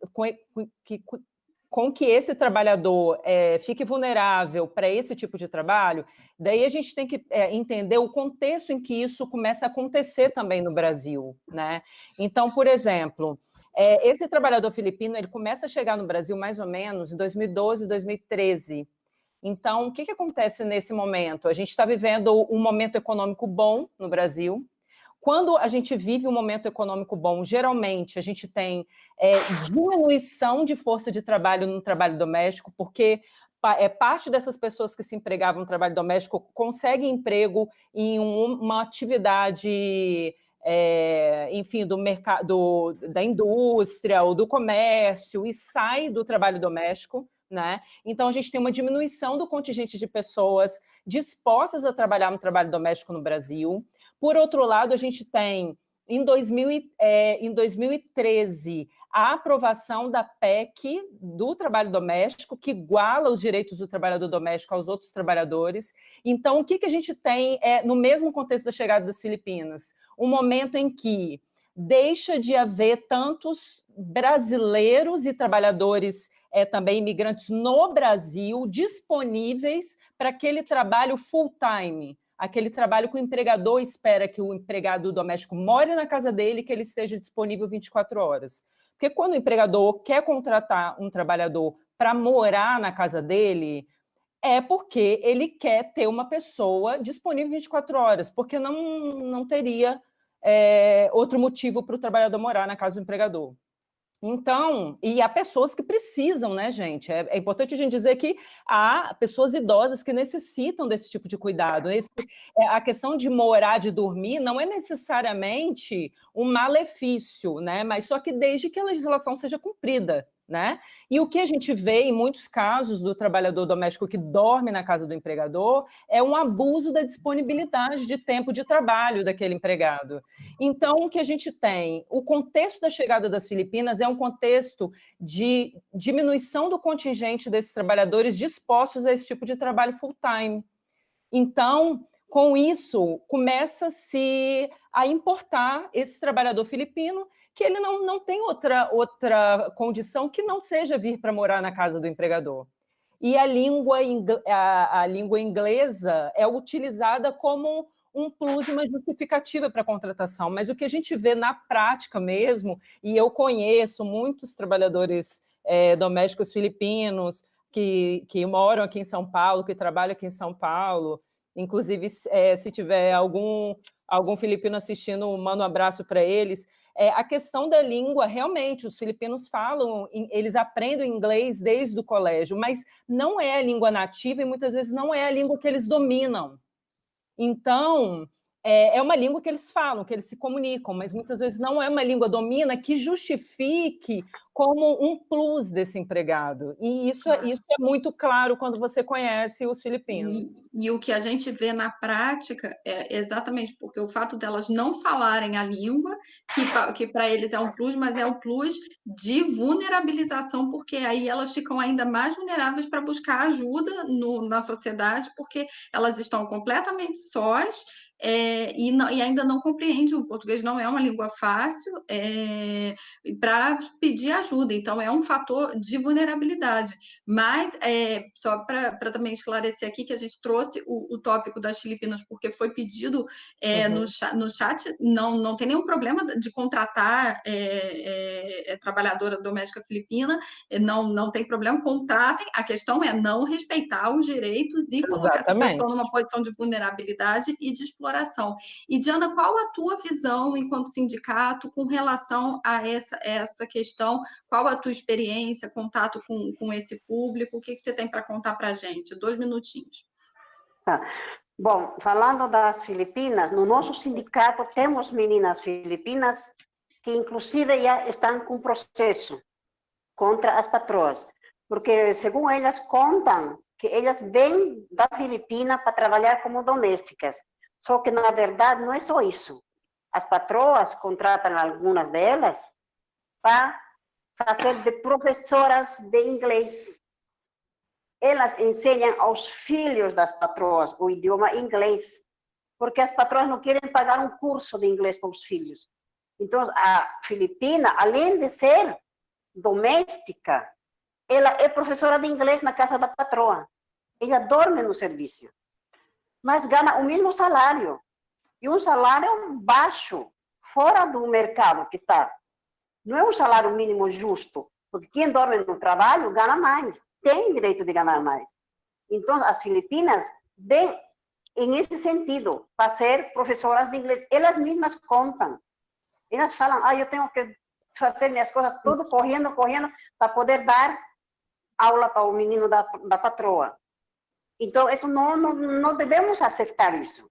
com que esse trabalhador fique vulnerável para esse tipo de trabalho. Daí a gente tem que entender o contexto em que isso começa a acontecer também no Brasil, né? Então, por exemplo, esse trabalhador filipino, ele começa a chegar no Brasil mais ou menos em 2012, 2013. Então, o que acontece nesse momento? A gente está vivendo um momento econômico bom no Brasil. Quando a gente vive um momento econômico bom, geralmente a gente tem diminuição de força de trabalho no trabalho doméstico, porque parte dessas pessoas que se empregavam no trabalho doméstico conseguem emprego em uma atividade, enfim, do mercado, da indústria ou do comércio, e sai do trabalho doméstico, né? Então, a gente tem uma diminuição do contingente de pessoas dispostas a trabalhar no trabalho doméstico no Brasil. Por outro lado, a gente tem, em 2013, a aprovação da PEC do trabalho doméstico, que iguala os direitos do trabalhador doméstico aos outros trabalhadores. Então, o que a gente tem no mesmo contexto da chegada das Filipinas? Um momento em que deixa de haver tantos brasileiros e trabalhadores também imigrantes no Brasil disponíveis para aquele trabalho full-time, aquele trabalho que o empregador espera que o empregado doméstico more na casa dele e que ele esteja disponível 24 horas. Porque quando o empregador quer contratar um trabalhador para morar na casa dele, é porque ele quer ter uma pessoa disponível 24 horas, porque não teria outro motivo para o trabalhador morar na casa do empregador. Então, e há pessoas que precisam, né, gente? É importante a gente dizer que há pessoas idosas que necessitam desse tipo de cuidado. A questão de morar, de dormir, não é necessariamente um malefício, né? Mas só que desde que a legislação seja cumprida, né? E o que a gente vê em muitos casos do trabalhador doméstico que dorme na casa do empregador é um abuso da disponibilidade de tempo de trabalho daquele empregado. Então, o que a gente tem? O contexto da chegada das Filipinas é um contexto de diminuição do contingente desses trabalhadores dispostos a esse tipo de trabalho full-time. Então, com isso, começa-se a importar esse trabalhador filipino que ele não tem outra condição que não seja vir para morar na casa do empregador. E a língua inglesa é utilizada como um plus, uma justificativa para a contratação, mas o que a gente vê na prática mesmo, e eu conheço muitos trabalhadores domésticos filipinos que moram aqui em São Paulo, que trabalham aqui em São Paulo, inclusive se tiver algum filipino assistindo, mando um abraço para eles. A questão da língua, realmente, os filipinos falam, eles aprendem inglês desde o colégio, mas não é a língua nativa e muitas vezes não é a língua que eles dominam. Então, é uma língua que eles falam, que eles se comunicam, mas muitas vezes não é uma língua domina que justifique como um plus desse empregado. E isso é muito claro quando você conhece os filipinos. E o que a gente vê na prática é exatamente porque o fato delas não falarem a língua, que para eles é um plus, mas é um plus de vulnerabilização, porque aí elas ficam ainda mais vulneráveis para buscar ajuda na sociedade, porque elas estão completamente sós, e ainda não compreendem, o português não é uma língua fácil, para pedir ajuda, então é um fator de vulnerabilidade. Mas, só para também esclarecer aqui, que a gente trouxe o tópico das Filipinas, porque foi pedido no chat, não tem nenhum problema de contratar trabalhadora doméstica filipina, não tem problema, contratem, a questão é não respeitar os direitos e colocar essa pessoa numa posição de vulnerabilidade e de exploração. E, Diana, qual a tua visão enquanto sindicato com relação a essa questão? Qual a tua experiência, contato com esse público? O que você tem para contar para a gente? 2 minutinhos. Bom, falando das Filipinas, no nosso sindicato temos meninas filipinas que inclusive já estão com processo contra as patroas, porque segundo elas contam que elas vêm da Filipina para trabalhar como domésticas, só que na verdade não é só isso. As patroas contratam algumas delas para fazer de professoras de inglês. Elas ensinam aos filhos das patroas o idioma inglês, porque as patroas não querem pagar um curso de inglês para os filhos. Então, a filipina, além de ser doméstica, ela é professora de inglês na casa da patroa. Ela dorme no serviço, mas ganha o mesmo salário. E um salário baixo, fora do mercado que está. Não é um salário mínimo justo, porque quem dorme no trabalho ganha mais, tem direito de ganhar mais. Então, as filipinas vêm nesse sentido, para ser professoras de inglês. Elas mesmas contam. Elas falam, eu tenho que fazer minhas coisas tudo correndo, para poder dar aula para o menino da patroa. Então, isso não devemos aceitar isso.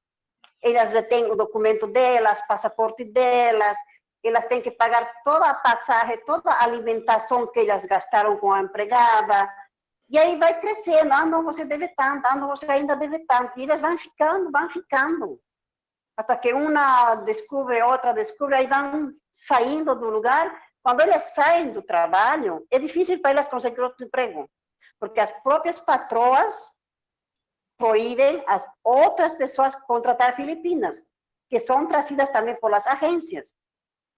Elas já têm o documento delas, passaporte delas, elas têm que pagar toda a passagem, toda a alimentação que elas gastaram com a empregada. E aí vai crescendo, não, você deve tanto, não, você ainda deve tanto. E elas vão ficando. Até que uma descobre, outra descobre, aí vão saindo do lugar. Quando elas saem do trabalho, é difícil para elas conseguir outro emprego. Porque as próprias patroas proíbem as outras pessoas contratar filipinas, que são trazidas também pelas agências.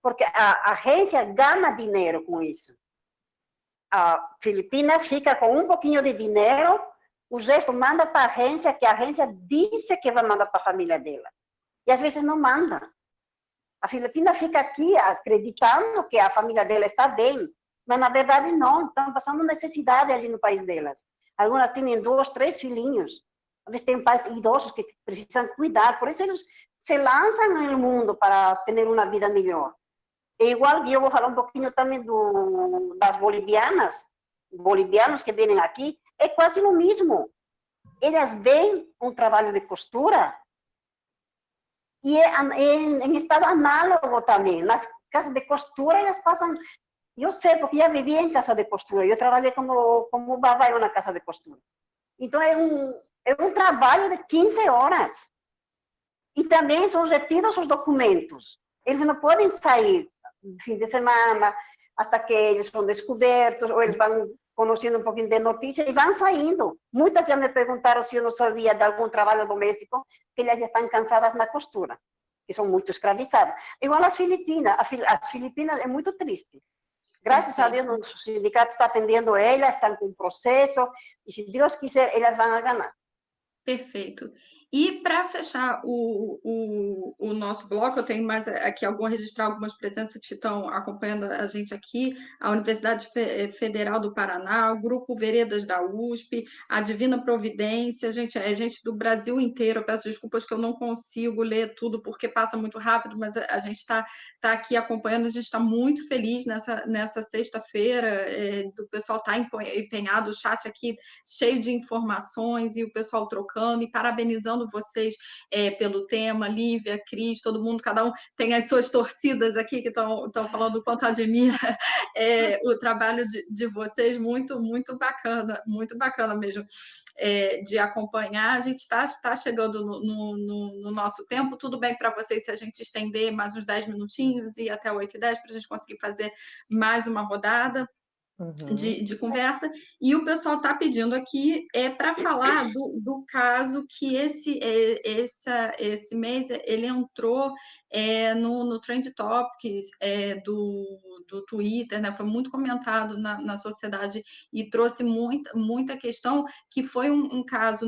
Porque a agência ganha dinheiro com isso. A Filipina fica com um pouquinho de dinheiro, o resto manda para a agência, que a agência disse que vai mandar para a família dela. E às vezes não manda. A Filipina fica aqui acreditando que a família dela está bem, mas na verdade não, estão passando necessidade ali no país delas. Algumas têm 2, 3 filhinhos. Às vezes tem pais idosos que precisam cuidar, por isso eles se lançam no mundo para ter uma vida melhor. É igual, eu vou falar um pouquinho também das bolivianos que vêm aqui, é quase o mesmo. Elas veem um trabalho de costura e é em estado análogo também. Nas casas de costura, elas passam Eu sei, porque já vivi em casa de costura. Eu trabalhei como babá na casa de costura. Então, é um trabalho de 15 horas. E também são retidos os documentos. Eles não podem sair no fim de semana, até que eles são descobertos, ou eles vão conhecendo um pouquinho de notícia e vão saindo. Muitas já me perguntaram se eu não sabia de algum trabalho doméstico, que elas já estão cansadas na costura, que são muito escravizadas. Igual as Filipinas. As Filipinas é muito triste. Graças a Deus, o sindicato está atendendo elas, estão com processo, e se Deus quiser, elas vão ganhar. Perfeito. E para fechar o nosso bloco, eu tenho mais aqui registrar algumas presenças que estão acompanhando a gente aqui, a Universidade Federal do Paraná, o Grupo Veredas da USP, a Divina Providência, gente, é gente do Brasil inteiro. Eu peço desculpas que eu não consigo ler tudo porque passa muito rápido, mas a gente está aqui acompanhando, a gente está muito feliz nessa sexta-feira, do pessoal está empenhado, o chat aqui cheio de informações e o pessoal trocando e parabenizando vocês pelo tema, Lívia, Cris, todo mundo, cada um tem as suas torcidas aqui que estão falando o quanto admira o trabalho de vocês, muito bacana mesmo de acompanhar. A gente está chegando no nosso tempo, tudo bem para vocês se a gente estender mais uns 10 minutinhos e até 8h10 para a gente conseguir fazer mais uma rodada? De conversa, e o pessoal está pedindo aqui para falar do caso que esse mês ele entrou no Trend Topics do Twitter, né? Foi muito comentado na sociedade e trouxe muita questão, que foi um caso,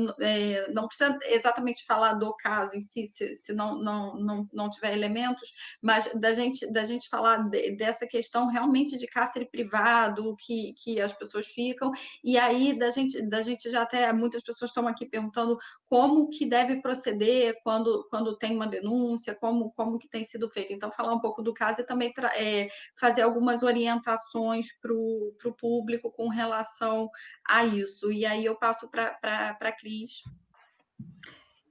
não precisa exatamente falar do caso em si, se não tiver elementos, mas da gente falar dessa questão realmente de cárcere privado, que as pessoas ficam, e aí da gente já até, muitas pessoas estão aqui perguntando como que deve proceder quando tem uma denúncia, como que tem sido feito. Então, falar um pouco do caso e também fazer algumas orientações para o público com relação a isso. E aí eu passo para a Cris.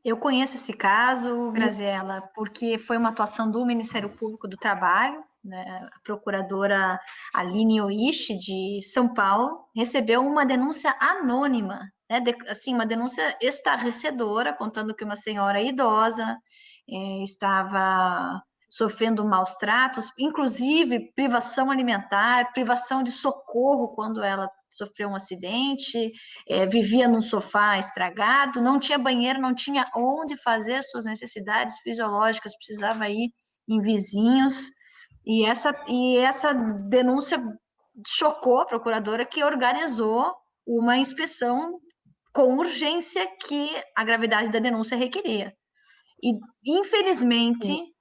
Eu conheço esse caso, Graziela, porque foi uma atuação do Ministério Público do Trabalho, né? A procuradora Aline Oishi, de São Paulo, recebeu uma denúncia anônima, né? Assim, uma denúncia estarrecedora, contando que uma senhora idosa estava sofrendo maus tratos, inclusive privação alimentar, privação de socorro quando ela sofreu um acidente, vivia num sofá estragado, não tinha banheiro, não tinha onde fazer suas necessidades fisiológicas, precisava ir em vizinhos, e essa denúncia chocou a procuradora, que organizou uma inspeção com urgência que a gravidade da denúncia requeria. E, infelizmente,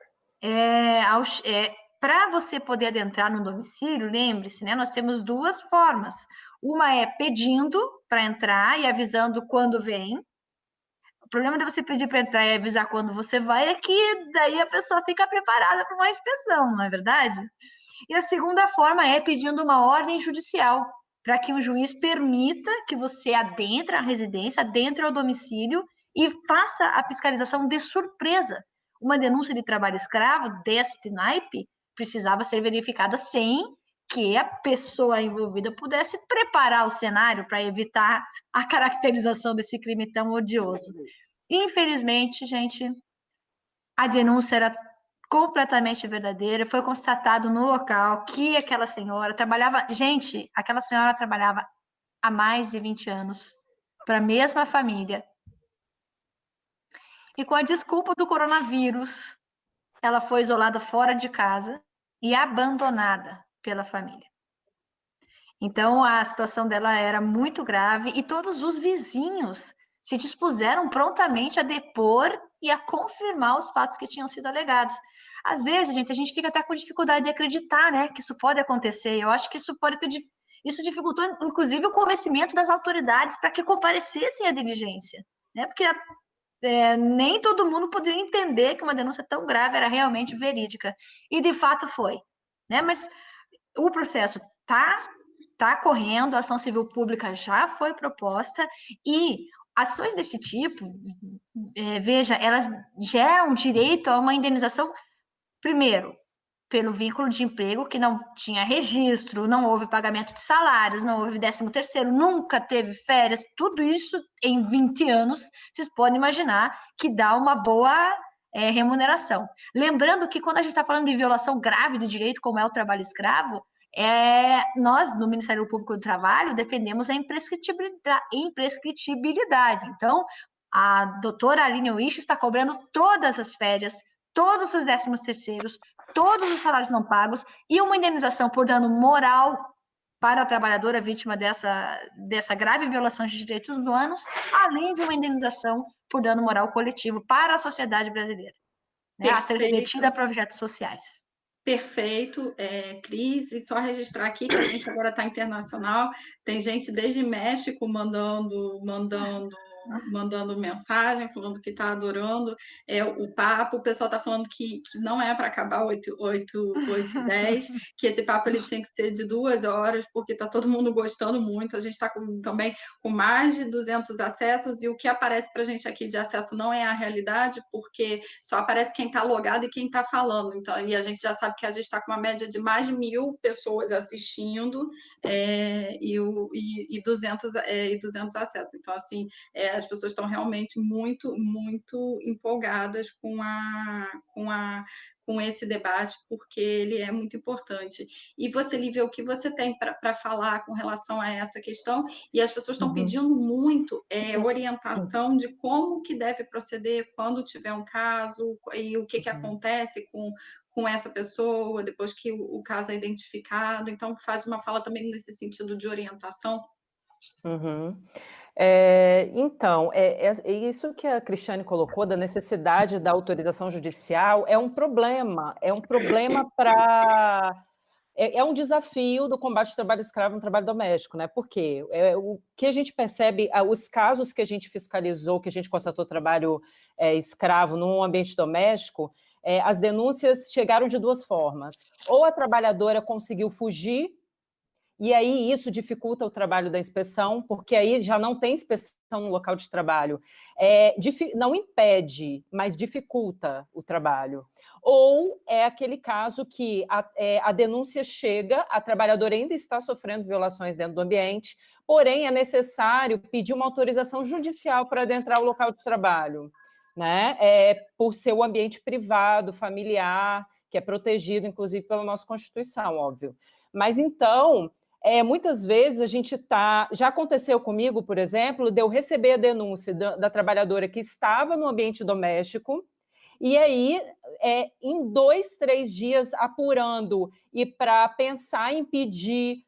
para você poder adentrar no domicílio, lembre-se, né, nós temos duas formas. Uma é pedindo para entrar e avisando quando vem. O problema de você pedir para entrar e avisar quando você vai é que daí a pessoa fica preparada para uma inspeção, não é verdade? E a segunda forma é pedindo uma ordem judicial, para que o juiz permita que você adentre a residência, adentre ao domicílio e faça a fiscalização de surpresa. Uma denúncia de trabalho escravo deste naipe precisava ser verificada sem que a pessoa envolvida pudesse preparar o cenário para evitar a caracterização desse crime tão odioso. Infelizmente, gente, a denúncia era completamente verdadeira, foi constatado no local que aquela senhora trabalhava... Gente, aquela senhora trabalhava há mais de 20 anos para a mesma família. E com a desculpa do coronavírus, ela foi isolada fora de casa e abandonada pela família. Então, a situação dela era muito grave e todos os vizinhos se dispuseram prontamente a depor e a confirmar os fatos que tinham sido alegados. Às vezes, gente, a gente fica até com dificuldade de acreditar, né, que isso pode acontecer. Eu acho que isso dificultou, inclusive, o convencimento das autoridades para que comparecessem à diligência, né, porque nem todo mundo poderia entender que uma denúncia tão grave era realmente verídica. E, de fato, foi, né, mas o processo está correndo, a ação civil pública já foi proposta e ações desse tipo, veja, elas geram direito a uma indenização, primeiro, pelo vínculo de emprego que não tinha registro, não houve pagamento de salários, não houve 13º, nunca teve férias, tudo isso em 20 anos, vocês podem imaginar que dá uma boa remuneração. Lembrando que quando a gente está falando de violação grave do direito, como é o trabalho escravo, nós, no Ministério Público do Trabalho, defendemos a imprescritibilidade. Então, a doutora Aline Wisch está cobrando todas as férias, todos os 13º, todos os salários não pagos e uma indenização por dano moral para a trabalhadora vítima dessa grave violação de direitos humanos, além de uma indenização por dano moral coletivo para a sociedade brasileira, né, a ser remetida para projetos sociais. Perfeito, Cris, e só registrar aqui que a gente agora está internacional, tem gente desde México mandando mensagem, falando que está adorando o papo, o pessoal está falando que não é para acabar 8h10, que esse papo ele tinha que ser de 2 horas, porque está todo mundo gostando muito, a gente está também com mais de 200 acessos, e o que aparece para a gente aqui de acesso não é a realidade, porque só aparece quem está logado e quem está falando, então, e a gente já sabe que a gente está com uma média de mais de 1.000 pessoas assistindo e 200 acessos. Então, assim, as pessoas estão realmente muito, muito empolgadas com esse debate, porque ele é muito importante. E você, Lívia, o que você tem para falar com relação a essa questão? E as pessoas estão pedindo muito orientação de como que deve proceder quando tiver um caso e o que acontece com essa pessoa depois que o caso é identificado. Então, faz uma fala também nesse sentido de orientação. Então, isso que a Cristiane colocou, da necessidade da autorização judicial, é um problema para... É um desafio do combate ao trabalho escravo no trabalho doméstico, né? Porque o que a gente percebe, os casos que a gente fiscalizou, que a gente constatou trabalho escravo no ambiente doméstico, as denúncias chegaram de 2 formas. Ou a trabalhadora conseguiu fugir, e aí isso dificulta o trabalho da inspeção, porque aí já não tem inspeção no local de trabalho. Não impede, mas dificulta o trabalho. Ou é aquele caso que a denúncia chega, a trabalhadora ainda está sofrendo violações dentro do ambiente, porém é necessário pedir uma autorização judicial para adentrar o local de trabalho, né? Por ser o ambiente privado, familiar, que é protegido, inclusive, pela nossa Constituição, óbvio. Mas, então... muitas vezes a gente já aconteceu comigo, por exemplo, de eu receber a denúncia da trabalhadora que estava no ambiente doméstico, e aí, em 2, 3 dias, apurando, e para pensar em pedir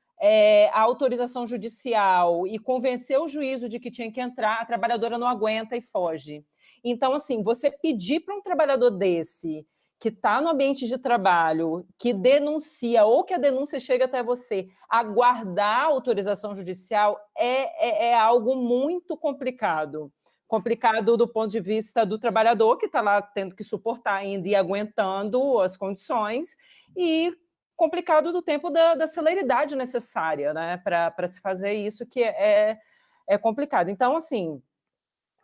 a autorização judicial e convencer o juízo de que tinha que entrar, a trabalhadora não aguenta e foge. Então, assim, você pedir para um trabalhador desse, que está no ambiente de trabalho, que denuncia, ou que a denúncia chega até você, aguardar a autorização judicial é algo muito complicado. Complicado do ponto de vista do trabalhador, que está lá tendo que suportar ainda e aguentando as condições, e complicado do tempo da celeridade necessária, né, para se fazer isso, que é complicado. Então, assim...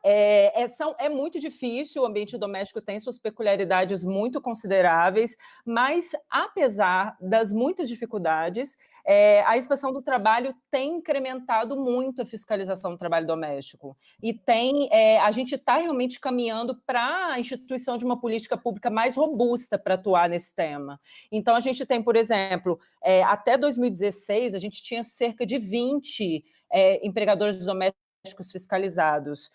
É muito difícil, o ambiente doméstico tem suas peculiaridades muito consideráveis, mas, apesar das muitas dificuldades, a Inspeção do Trabalho tem incrementado muito a fiscalização do trabalho doméstico. E a gente está realmente caminhando para a instituição de uma política pública mais robusta para atuar nesse tema. Então, a gente tem, por exemplo, até 2016, a gente tinha cerca de 20 empregadores domésticos fiscalizados.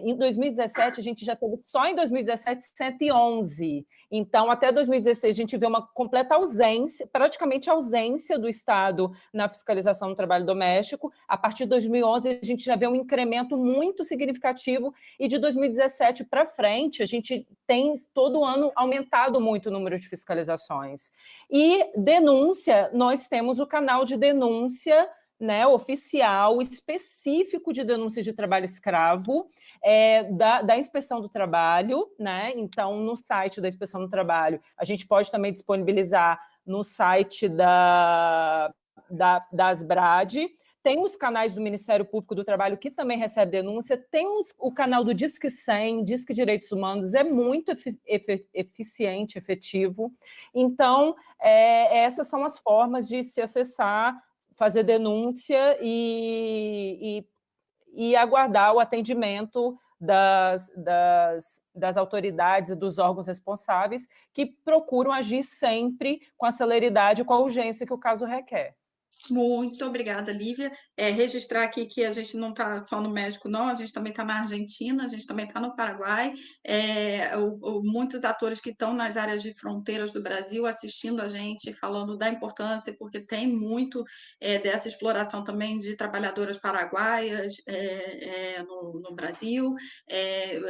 Em 2017, a gente já teve, só em 2017, 111. Então, até 2016, a gente vê uma completa ausência, praticamente ausência do Estado na fiscalização do trabalho doméstico. A partir de 2011, a gente já vê um incremento muito significativo, e de 2017 para frente, a gente tem todo ano aumentado muito o número de fiscalizações. E denúncia, nós temos o canal de denúncia, né, oficial, específico de denúncias de trabalho escravo, da Inspeção do Trabalho, né? Então, no site da Inspeção do Trabalho, a gente pode também disponibilizar no site das BRAD, tem os canais do Ministério Público do Trabalho que também recebe denúncia, tem o canal do Disque 100, Disque Direitos Humanos, é muito eficiente, efetivo. Então, essas são as formas de se acessar, fazer denúncia e aguardar o atendimento das autoridades e dos órgãos responsáveis, que procuram agir sempre com a celeridade e com a urgência que o caso requer. Muito obrigada, Lívia. Registrar aqui que a gente não está só no México, não, a gente também está na Argentina, a gente também está no Paraguai. Muitos atores que estão nas áreas de fronteiras do Brasil assistindo a gente, falando da importância, porque tem muito dessa exploração também de trabalhadoras paraguaias no Brasil.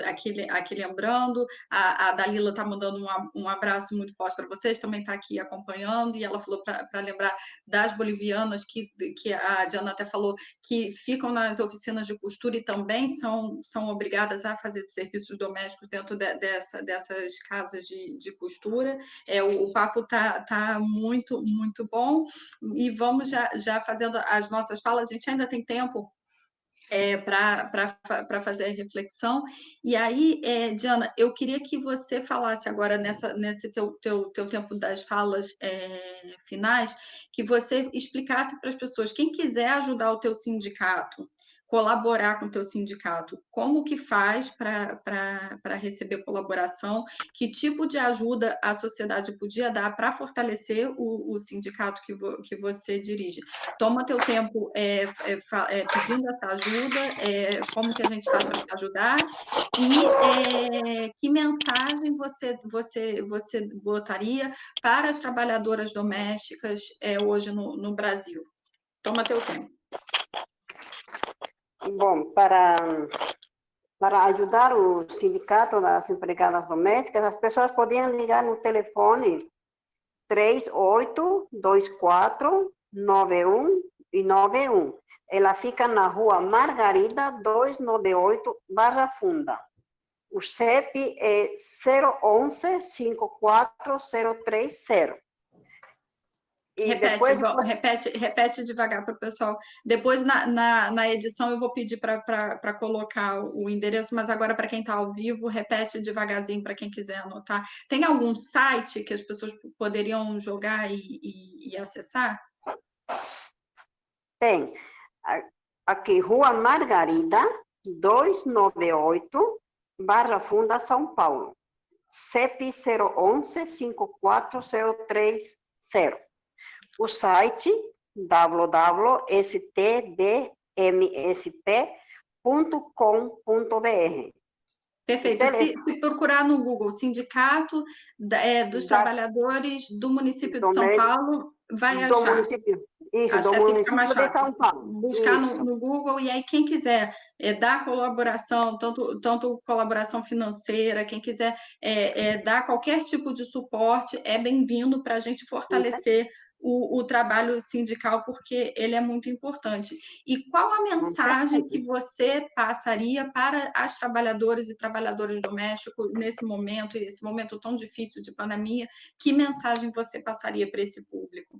Aqui lembrando, a Dalila está mandando um abraço muito forte para vocês, também está aqui acompanhando, e ela falou para lembrar das bolivianas, que a Diana até falou, que ficam nas oficinas de costura e também são obrigadas a fazer serviços domésticos dentro dessas casas de costura. O papo tá muito, muito bom, e vamos já fazendo as nossas falas, a gente ainda tem tempo para fazer a reflexão. E aí, Diana, eu queria que você falasse agora nesse teu tempo das falas finais, que você explicasse para as pessoas, quem quiser ajudar o teu sindicato, colaborar com o teu sindicato, como que faz para receber colaboração, que tipo de ajuda a sociedade podia dar para fortalecer o sindicato que você dirige. Toma teu tempo pedindo essa ajuda, como que a gente faz para te ajudar, e que mensagem você botaria para as trabalhadoras domésticas hoje no Brasil. Toma teu tempo. Bom, para ajudar o sindicato das empregadas domésticas, as pessoas podiam ligar no telefone 38249191. Ela fica na rua Margarida 298, Barra Funda. O CEP é 011-54030. Repete devagar para o pessoal. Depois, na edição, eu vou pedir para colocar o endereço, mas agora, para quem está ao vivo, repete devagarzinho para quem quiser anotar. Tem algum site que as pessoas poderiam jogar e acessar? Tem. Aqui, Rua Margarida, 298, Barra Funda, São Paulo. CEP 011-54030. O site www.stdmsp.com.br. Perfeito. Se procurar no Google Sindicato dos Trabalhadores do Município de São Paulo, vai achar. Município. Isso, acho do que assim município fica mais fácil. De São Paulo. Buscar no Google, e aí quem quiser dar colaboração, tanto colaboração financeira, quem quiser dar qualquer tipo de suporte, é bem-vindo para a gente fortalecer o trabalho sindical, porque ele é muito importante. E qual a mensagem que você passaria para as trabalhadoras e trabalhadores domésticos nesse momento, esse momento tão difícil de pandemia? Que mensagem você passaria para esse público?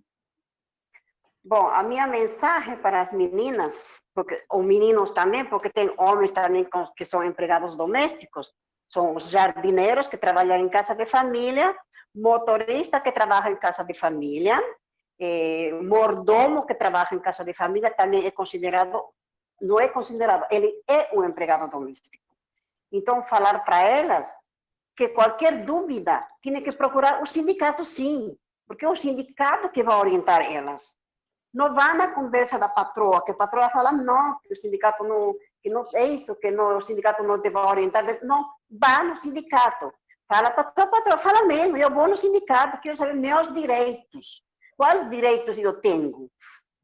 Bom, a minha mensagem para as meninas, ou meninos também, porque tem homens também que são empregados domésticos, são os jardineiros que trabalham em casa de família, motorista que trabalha em casa de família, mordomo que trabalha em casa de família, também é considerado, não é considerado, ele é um empregado doméstico. Então, falar para elas que qualquer dúvida tem que procurar o sindicato, sim, porque é o sindicato que vai orientar elas. Não vá na conversa da patroa, que a patroa fala, não, que o sindicato não, que não é isso, que não, o sindicato não te vai orientar. Não, vá no sindicato. Fala para a patroa, fala mesmo, eu vou no sindicato, quero saber meus direitos. Quais direitos eu tenho?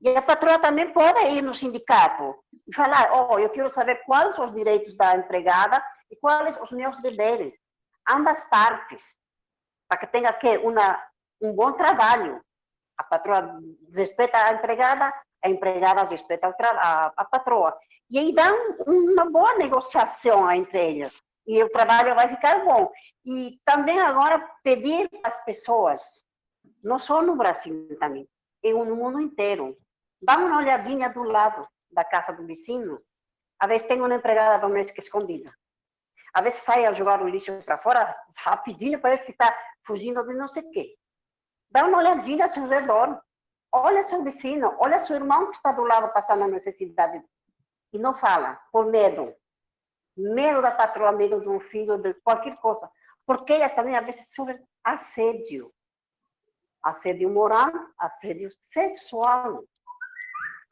E a patroa também pode ir no sindicato e falar, eu quero saber quais são os direitos da empregada e quais os meus deveres. Ambas partes, para que tenha um bom trabalho. A patroa respeita a empregada respeita a patroa. E aí dá uma boa negociação entre eles. E o trabalho vai ficar bom. E também agora pedir às pessoas, não só no Brasil também, no mundo inteiro, Dá uma olhadinha do lado da casa do vizinho, às vezes tem uma empregada doméstica escondida. Às vezes sai a jogar o lixo para fora, rapidinho, parece que está fugindo de não sei o quê. Dá uma olhadinha ao seu redor. Olha seu vizinho, olha seu irmão que está do lado passando a necessidade. E não fala, por medo. Medo da patroa, medo de um filho, de qualquer coisa. Porque elas também, às vezes, sofrem assédio. Assédio moral, assédio sexual.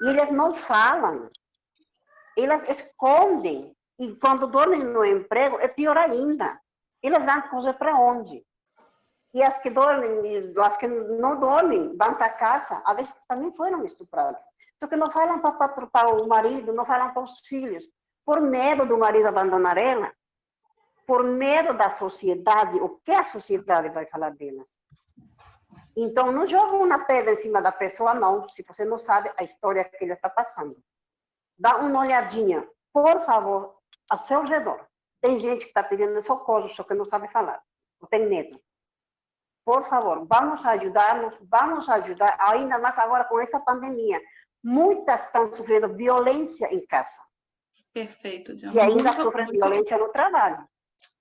E elas não falam. Elas escondem. E quando dormem no emprego, é pior ainda. Elas vão correr para onde? E as que dormem, as que não dormem, vão para casa, às vezes também foram estupradas. Só que não falam para o marido, não falam para os filhos, por medo do marido abandonar ela, por medo da sociedade, o que a sociedade vai falar delas. Então, não joga uma pedra em cima da pessoa, não, se você não sabe a história que ela está passando. Dá uma olhadinha, por favor, ao seu redor. Tem gente que está pedindo socorro, só que não sabe falar, ou tem medo. Por favor, vamos ajudar, ainda mais agora com essa pandemia. Muitas estão sofrendo violência em casa. Perfeito, Diana. E ainda sofrem violência no trabalho.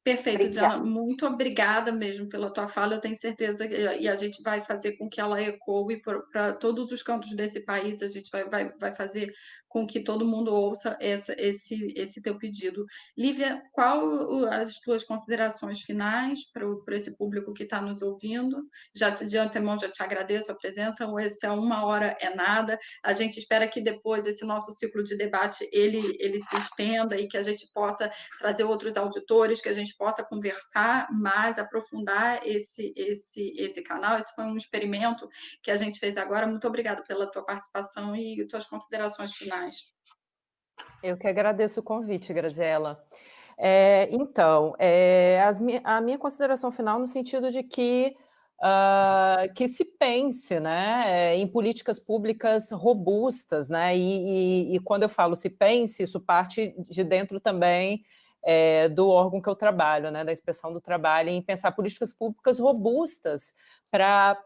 Perfeito, Diana. Muito obrigada mesmo pela tua fala. Eu tenho certeza que e a gente vai fazer com que ela ecoe para todos os cantos desse país. A gente vai fazer com que todo mundo ouça esse teu pedido. Lívia, qual as tuas considerações finais para esse público que está nos ouvindo? De antemão, já te agradeço a presença. Essa 1 hora é nada. A gente espera que depois esse nosso ciclo de debate ele se estenda e que a gente possa trazer outros auditores, que a gente possa conversar mais, aprofundar esse canal. Esse foi um experimento que a gente fez agora. Muito obrigada pela tua participação e tuas considerações finais. Eu que agradeço o convite, Graziela. Então, a minha consideração final no sentido de que se pense, né, em políticas públicas robustas, né, e quando eu falo se pense, isso parte de dentro também do órgão que eu trabalho, né, da Inspeção do Trabalho, em pensar políticas públicas robustas para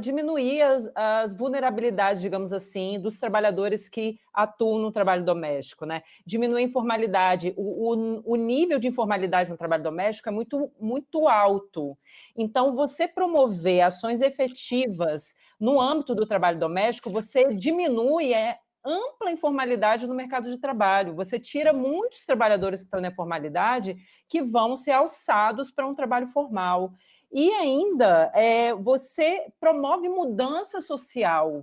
diminuir as vulnerabilidades, digamos assim, dos trabalhadores que atuam no trabalho doméstico, né? Diminuir a informalidade. O nível de informalidade no trabalho doméstico é muito, muito alto. Então, você promover ações efetivas no âmbito do trabalho doméstico, você diminui ampla informalidade no mercado de trabalho. Você tira muitos trabalhadores que estão na informalidade que vão ser alçados para um trabalho formal. E ainda, você promove mudança social.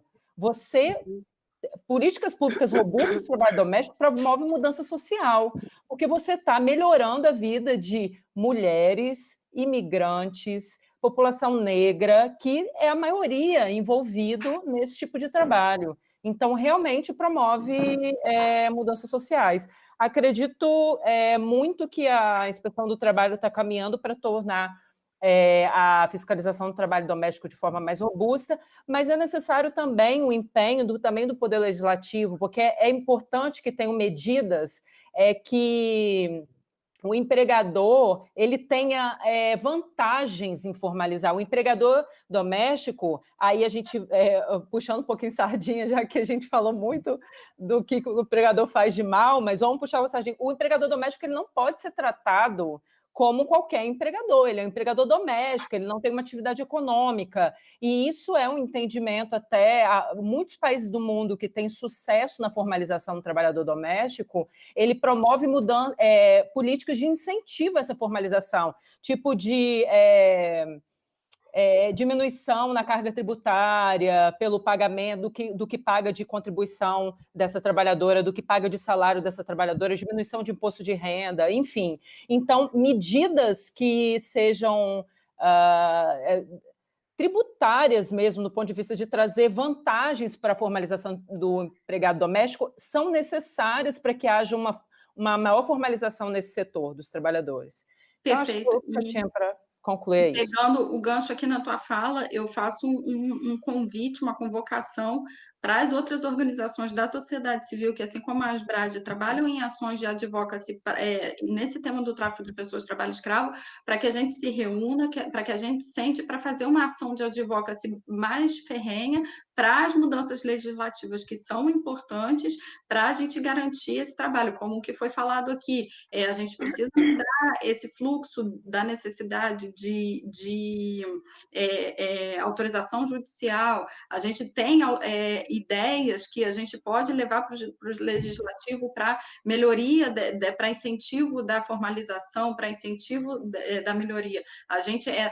Políticas públicas robustas do trabalho doméstico promove mudança social, porque você está melhorando a vida de mulheres, imigrantes, população negra, que é a maioria envolvido nesse tipo de trabalho. Então, realmente promove mudanças sociais. Acredito muito que a Inspeção do Trabalho está caminhando para tornar a fiscalização do trabalho doméstico de forma mais robusta, mas é necessário também o empenho também do Poder Legislativo, porque é importante que tenham medidas que o empregador ele tenha vantagens em formalizar. O empregador doméstico, aí a gente, puxando um pouquinho sardinha, já que a gente falou muito do que o empregador faz de mal, mas vamos puxar o sardinha. O empregador doméstico ele não pode ser tratado como qualquer empregador, ele é um empregador doméstico, ele não tem uma atividade econômica, e isso é um entendimento até, muitos países do mundo que têm sucesso na formalização do trabalhador doméstico, ele promove políticas de incentivo a essa formalização, tipo de diminuição na carga tributária, pelo pagamento do que paga de contribuição dessa trabalhadora, do que paga de salário dessa trabalhadora, diminuição de imposto de renda, enfim. Então, medidas que sejam tributárias mesmo, do ponto de vista de trazer vantagens para a formalização do empregado doméstico, são necessárias para que haja uma maior formalização nesse setor dos trabalhadores. Perfeito. Então, acho que eu tinha para concluir isso. Pegando o gancho aqui na tua fala, eu faço um convite, uma convocação para as outras organizações da sociedade civil, que assim como a Asbrad trabalham em ações de advocacy nesse tema do tráfico de pessoas, trabalho escravo, para que a gente se reúna, para que a gente sente para fazer uma ação de advocacy mais ferrenha para as mudanças legislativas que são importantes para a gente garantir esse trabalho, como o que foi falado aqui. A gente precisa mudar esse fluxo da necessidade de autorização judicial. A gente tem ideias que a gente pode levar para o legislativo para melhoria, para incentivo da formalização, para incentivo da melhoria.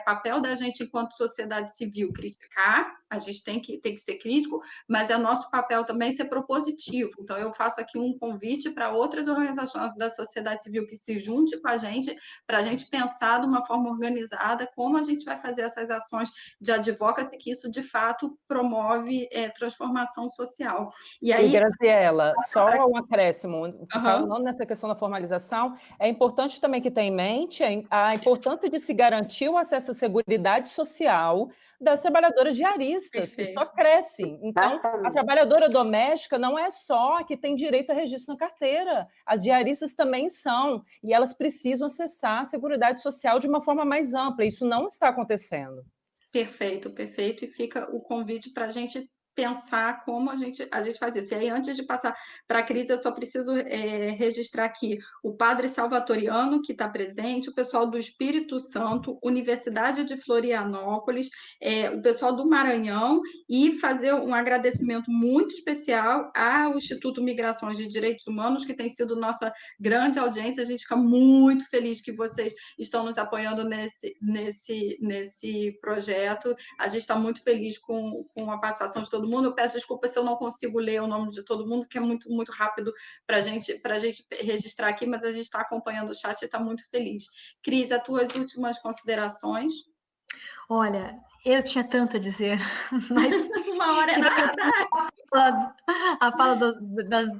Papel da gente, enquanto sociedade civil, criticar, a gente tem que ser crítico, mas é nosso papel também ser propositivo. Então, eu faço aqui um convite para outras organizações da sociedade civil que se junte com a gente, para a gente pensar de uma forma organizada como a gente vai fazer essas ações de advocacy, que isso, de fato, promove transformação social. E aí, Graziela, só um acréscimo, falando nessa questão da formalização, é importante também que tenha em mente a importância de se garantir o acesso à seguridade social das trabalhadoras diaristas, que só crescem. Então, a trabalhadora doméstica não é só a que tem direito a registro na carteira, as diaristas também são, e elas precisam acessar a seguridade social de uma forma mais ampla. Isso não está acontecendo. Perfeito, perfeito, e fica o convite para a gente pensar como a gente faz isso. E aí, antes de passar para a Cris, eu só preciso registrar aqui o Padre Salvatoriano, que está presente, o pessoal do Espírito Santo, Universidade de Florianópolis, o pessoal do Maranhão, e fazer um agradecimento muito especial ao Instituto Migrações de Direitos Humanos, que tem sido nossa grande audiência. A gente fica muito feliz que vocês estão nos apoiando nesse projeto. A gente está muito feliz com a participação de todo mundo. Eu peço desculpa se eu não consigo ler o nome de todo mundo, que é muito, muito rápido para a gente registrar aqui, mas a gente está acompanhando o chat e está muito feliz. Cris, as tuas últimas considerações? Olha, eu tinha tanto a dizer, mas... Uma hora é nada! A fala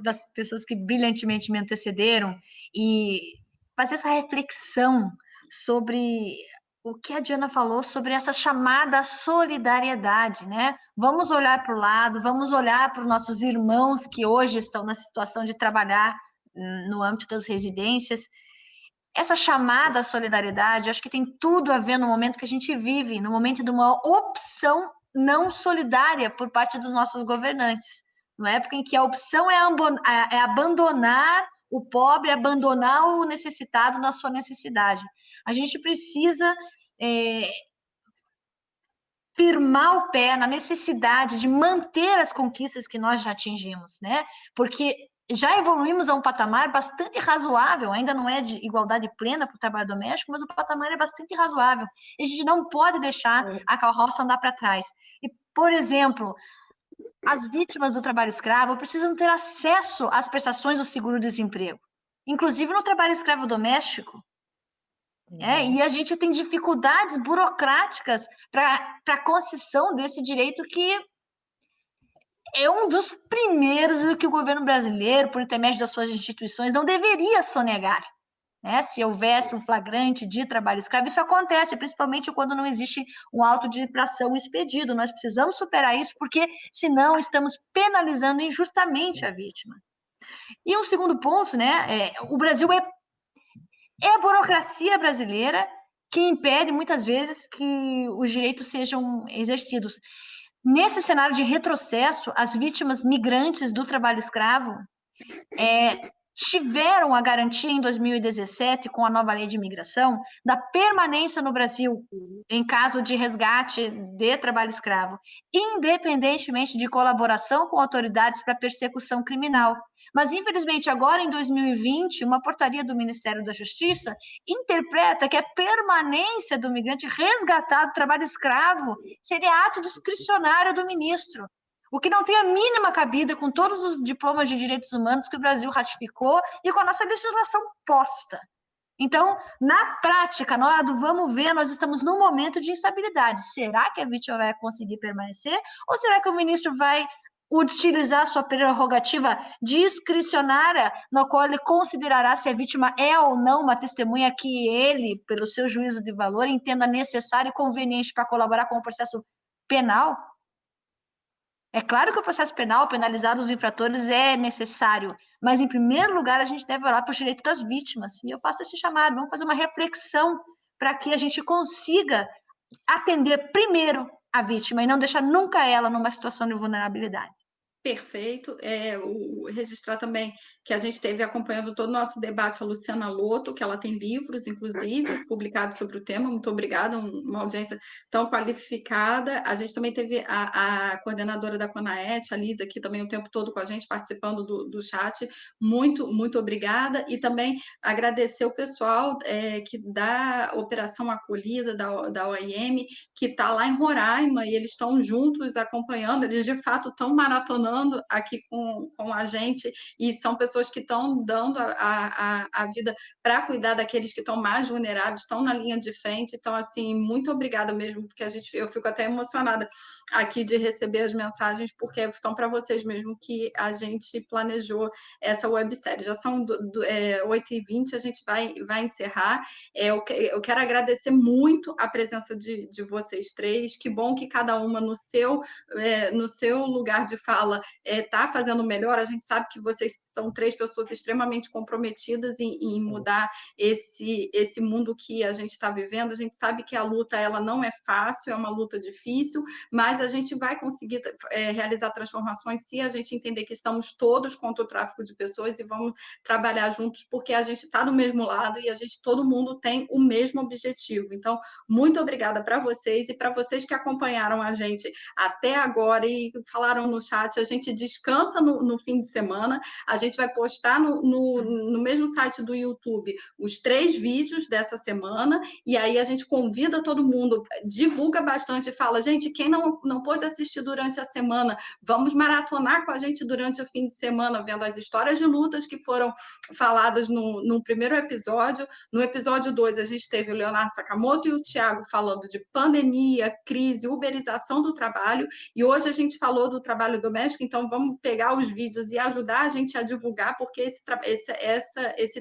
das pessoas que brilhantemente me antecederam e fazer essa reflexão sobre o que a Diana falou sobre essa chamada solidariedade, né? Vamos olhar para o lado, vamos olhar para os nossos irmãos que hoje estão na situação de trabalhar no âmbito das residências. Essa chamada solidariedade, acho que tem tudo a ver no momento que a gente vive, no momento de uma opção não solidária por parte dos nossos governantes. Numa época em que a opção é abandonar o pobre, abandonar o necessitado na sua necessidade. A gente precisa firmar o pé na necessidade de manter as conquistas que nós já atingimos, né? Porque já evoluímos a um patamar bastante razoável, ainda não é de igualdade plena para o trabalho doméstico, mas o patamar é bastante razoável. E a gente não pode deixar a carroça andar para trás. E, por exemplo, as vítimas do trabalho escravo precisam ter acesso às prestações do seguro-desemprego, inclusive no trabalho escravo doméstico. E a gente tem dificuldades burocráticas para a concessão desse direito, que é um dos primeiros que o governo brasileiro, por intermédio das suas instituições, não deveria sonegar. Se houvesse um flagrante de trabalho escravo, isso acontece, principalmente quando não existe um auto de infração expedido. Nós precisamos superar isso, porque senão estamos penalizando injustamente a vítima. E um segundo ponto, o Brasil é a burocracia brasileira que impede, muitas vezes, que os direitos sejam exercidos. Nesse cenário de retrocesso, as vítimas migrantes do trabalho escravo tiveram a garantia em 2017, com a nova lei de imigração, da permanência no Brasil em caso de resgate de trabalho escravo, independentemente de colaboração com autoridades para persecução criminal. Mas, infelizmente, agora, em 2020, uma portaria do Ministério da Justiça interpreta que a permanência do migrante resgatado do trabalho escravo seria ato discricionário do ministro, o que não tem a mínima cabida com todos os diplomas de direitos humanos que o Brasil ratificou e com a nossa legislação posta. Então, na prática, na hora do vamos ver, nós estamos num momento de instabilidade. Será que a vítima vai conseguir permanecer? Ou será que o ministro vai utilizar sua prerrogativa discricionária, na qual ele considerará se a vítima é ou não uma testemunha que ele, pelo seu juízo de valor, entenda necessário e conveniente para colaborar com o processo penal? É claro que o processo penal, penalizar os infratores é necessário, mas, em primeiro lugar, a gente deve olhar para os direitos das vítimas. E eu faço esse chamado, vamos fazer uma reflexão para que a gente consiga atender primeiro a vítima e não deixar nunca ela numa situação de vulnerabilidade. Perfeito. Registrar também que a gente teve acompanhando todo o nosso debate a Luciana Lotto, que ela tem livros, inclusive, publicados sobre o tema. Muito obrigada, uma audiência tão qualificada. A gente também teve a coordenadora da CONAET, a Lisa, aqui também o tempo todo com a gente, participando do chat. Muito, muito obrigada. E também agradecer o pessoal que da Operação Acolhida, da OIM, que está lá em Roraima, e eles estão juntos acompanhando, eles de fato estão maratonando aqui com a gente, e são pessoas que estão dando a vida para cuidar daqueles que estão mais vulneráveis, estão na linha de frente. Então, assim, muito obrigada mesmo, porque eu fico até emocionada aqui de receber as mensagens, porque são para vocês mesmo que a gente planejou essa websérie. Já são 8h20, a gente vai encerrar. Eu quero agradecer muito a presença de vocês três. Que bom que cada uma no seu lugar de fala está fazendo melhor. A gente sabe que vocês são 3 pessoas extremamente comprometidas em mudar esse mundo que a gente está vivendo. A gente sabe que a luta ela não é fácil, é uma luta difícil, mas a gente vai conseguir realizar transformações se a gente entender que estamos todos contra o tráfico de pessoas e vamos trabalhar juntos, porque a gente está do mesmo lado e todo mundo tem o mesmo objetivo. Então, muito obrigada para vocês, e para vocês que acompanharam a gente até agora e falaram no chat, a gente descansa no fim de semana. A gente vai postar no mesmo site do YouTube os 3 vídeos dessa semana, e aí a gente convida todo mundo, divulga bastante e fala, gente, quem não pôde assistir durante a semana, vamos maratonar com a gente durante o fim de semana, vendo as histórias de lutas que foram faladas no primeiro episódio. No episódio 2, a gente teve o Leonardo Sakamoto e o Thiago falando de pandemia, crise, uberização do trabalho, e hoje a gente falou do trabalho doméstico. Então vamos pegar os vídeos e ajudar a gente a divulgar, porque esse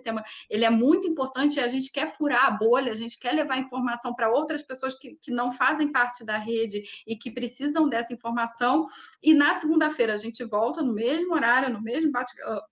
tema ele é muito importante, e a gente quer furar a bolha, a gente quer levar informação para outras pessoas que não fazem parte da rede e que precisam dessa informação. E na segunda-feira a gente volta no mesmo horário, no mesmo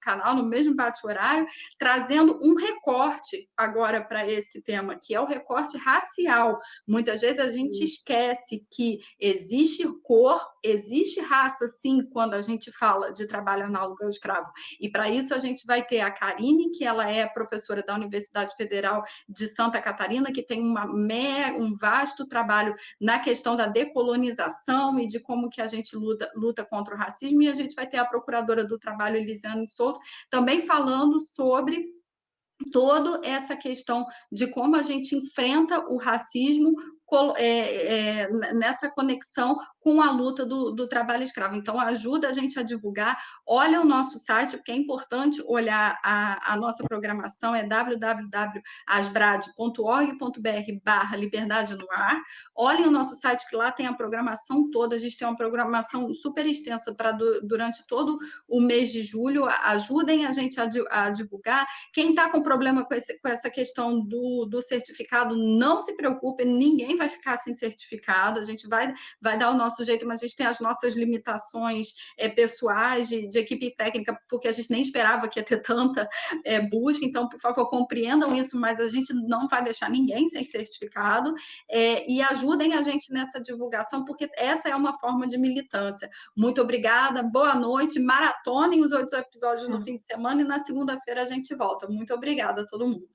canal, no mesmo bate-horário, trazendo um recorte agora para esse tema, que é o recorte racial. Muitas vezes a gente esquece que existe cor, existe raça, sim, quando a gente fala de trabalho análogo ao escravo. E para isso a gente vai ter a Karine, que ela é professora da Universidade Federal de Santa Catarina, que tem um vasto trabalho na questão da decolonização e de como que a gente luta contra o racismo. E a gente vai ter a procuradora do trabalho, Elisiane Souto, também falando sobre toda essa questão de como a gente enfrenta o racismo nessa conexão com a luta do trabalho escravo. Então, ajuda a gente a divulgar. Olha o nosso site, porque é importante olhar a nossa programação, é www.asbrad.org.br/liberdade no ar. Olhem o nosso site, que lá tem a programação toda. A gente tem uma programação super extensa durante todo o mês de julho. Ajudem a gente a divulgar. Quem está com problema com essa questão do certificado, não se preocupe, ninguém vai ficar sem certificado. A gente vai dar o nosso jeito, mas a gente tem as nossas limitações pessoais de equipe técnica, porque a gente nem esperava que ia ter tanta busca. Então, por favor, compreendam isso, mas a gente não vai deixar ninguém sem certificado, e ajudem a gente nessa divulgação, porque essa é uma forma de militância. Muito obrigada, boa noite, maratonem os 8 episódios no fim de semana, e na segunda-feira a gente volta. Muito obrigada a todo mundo.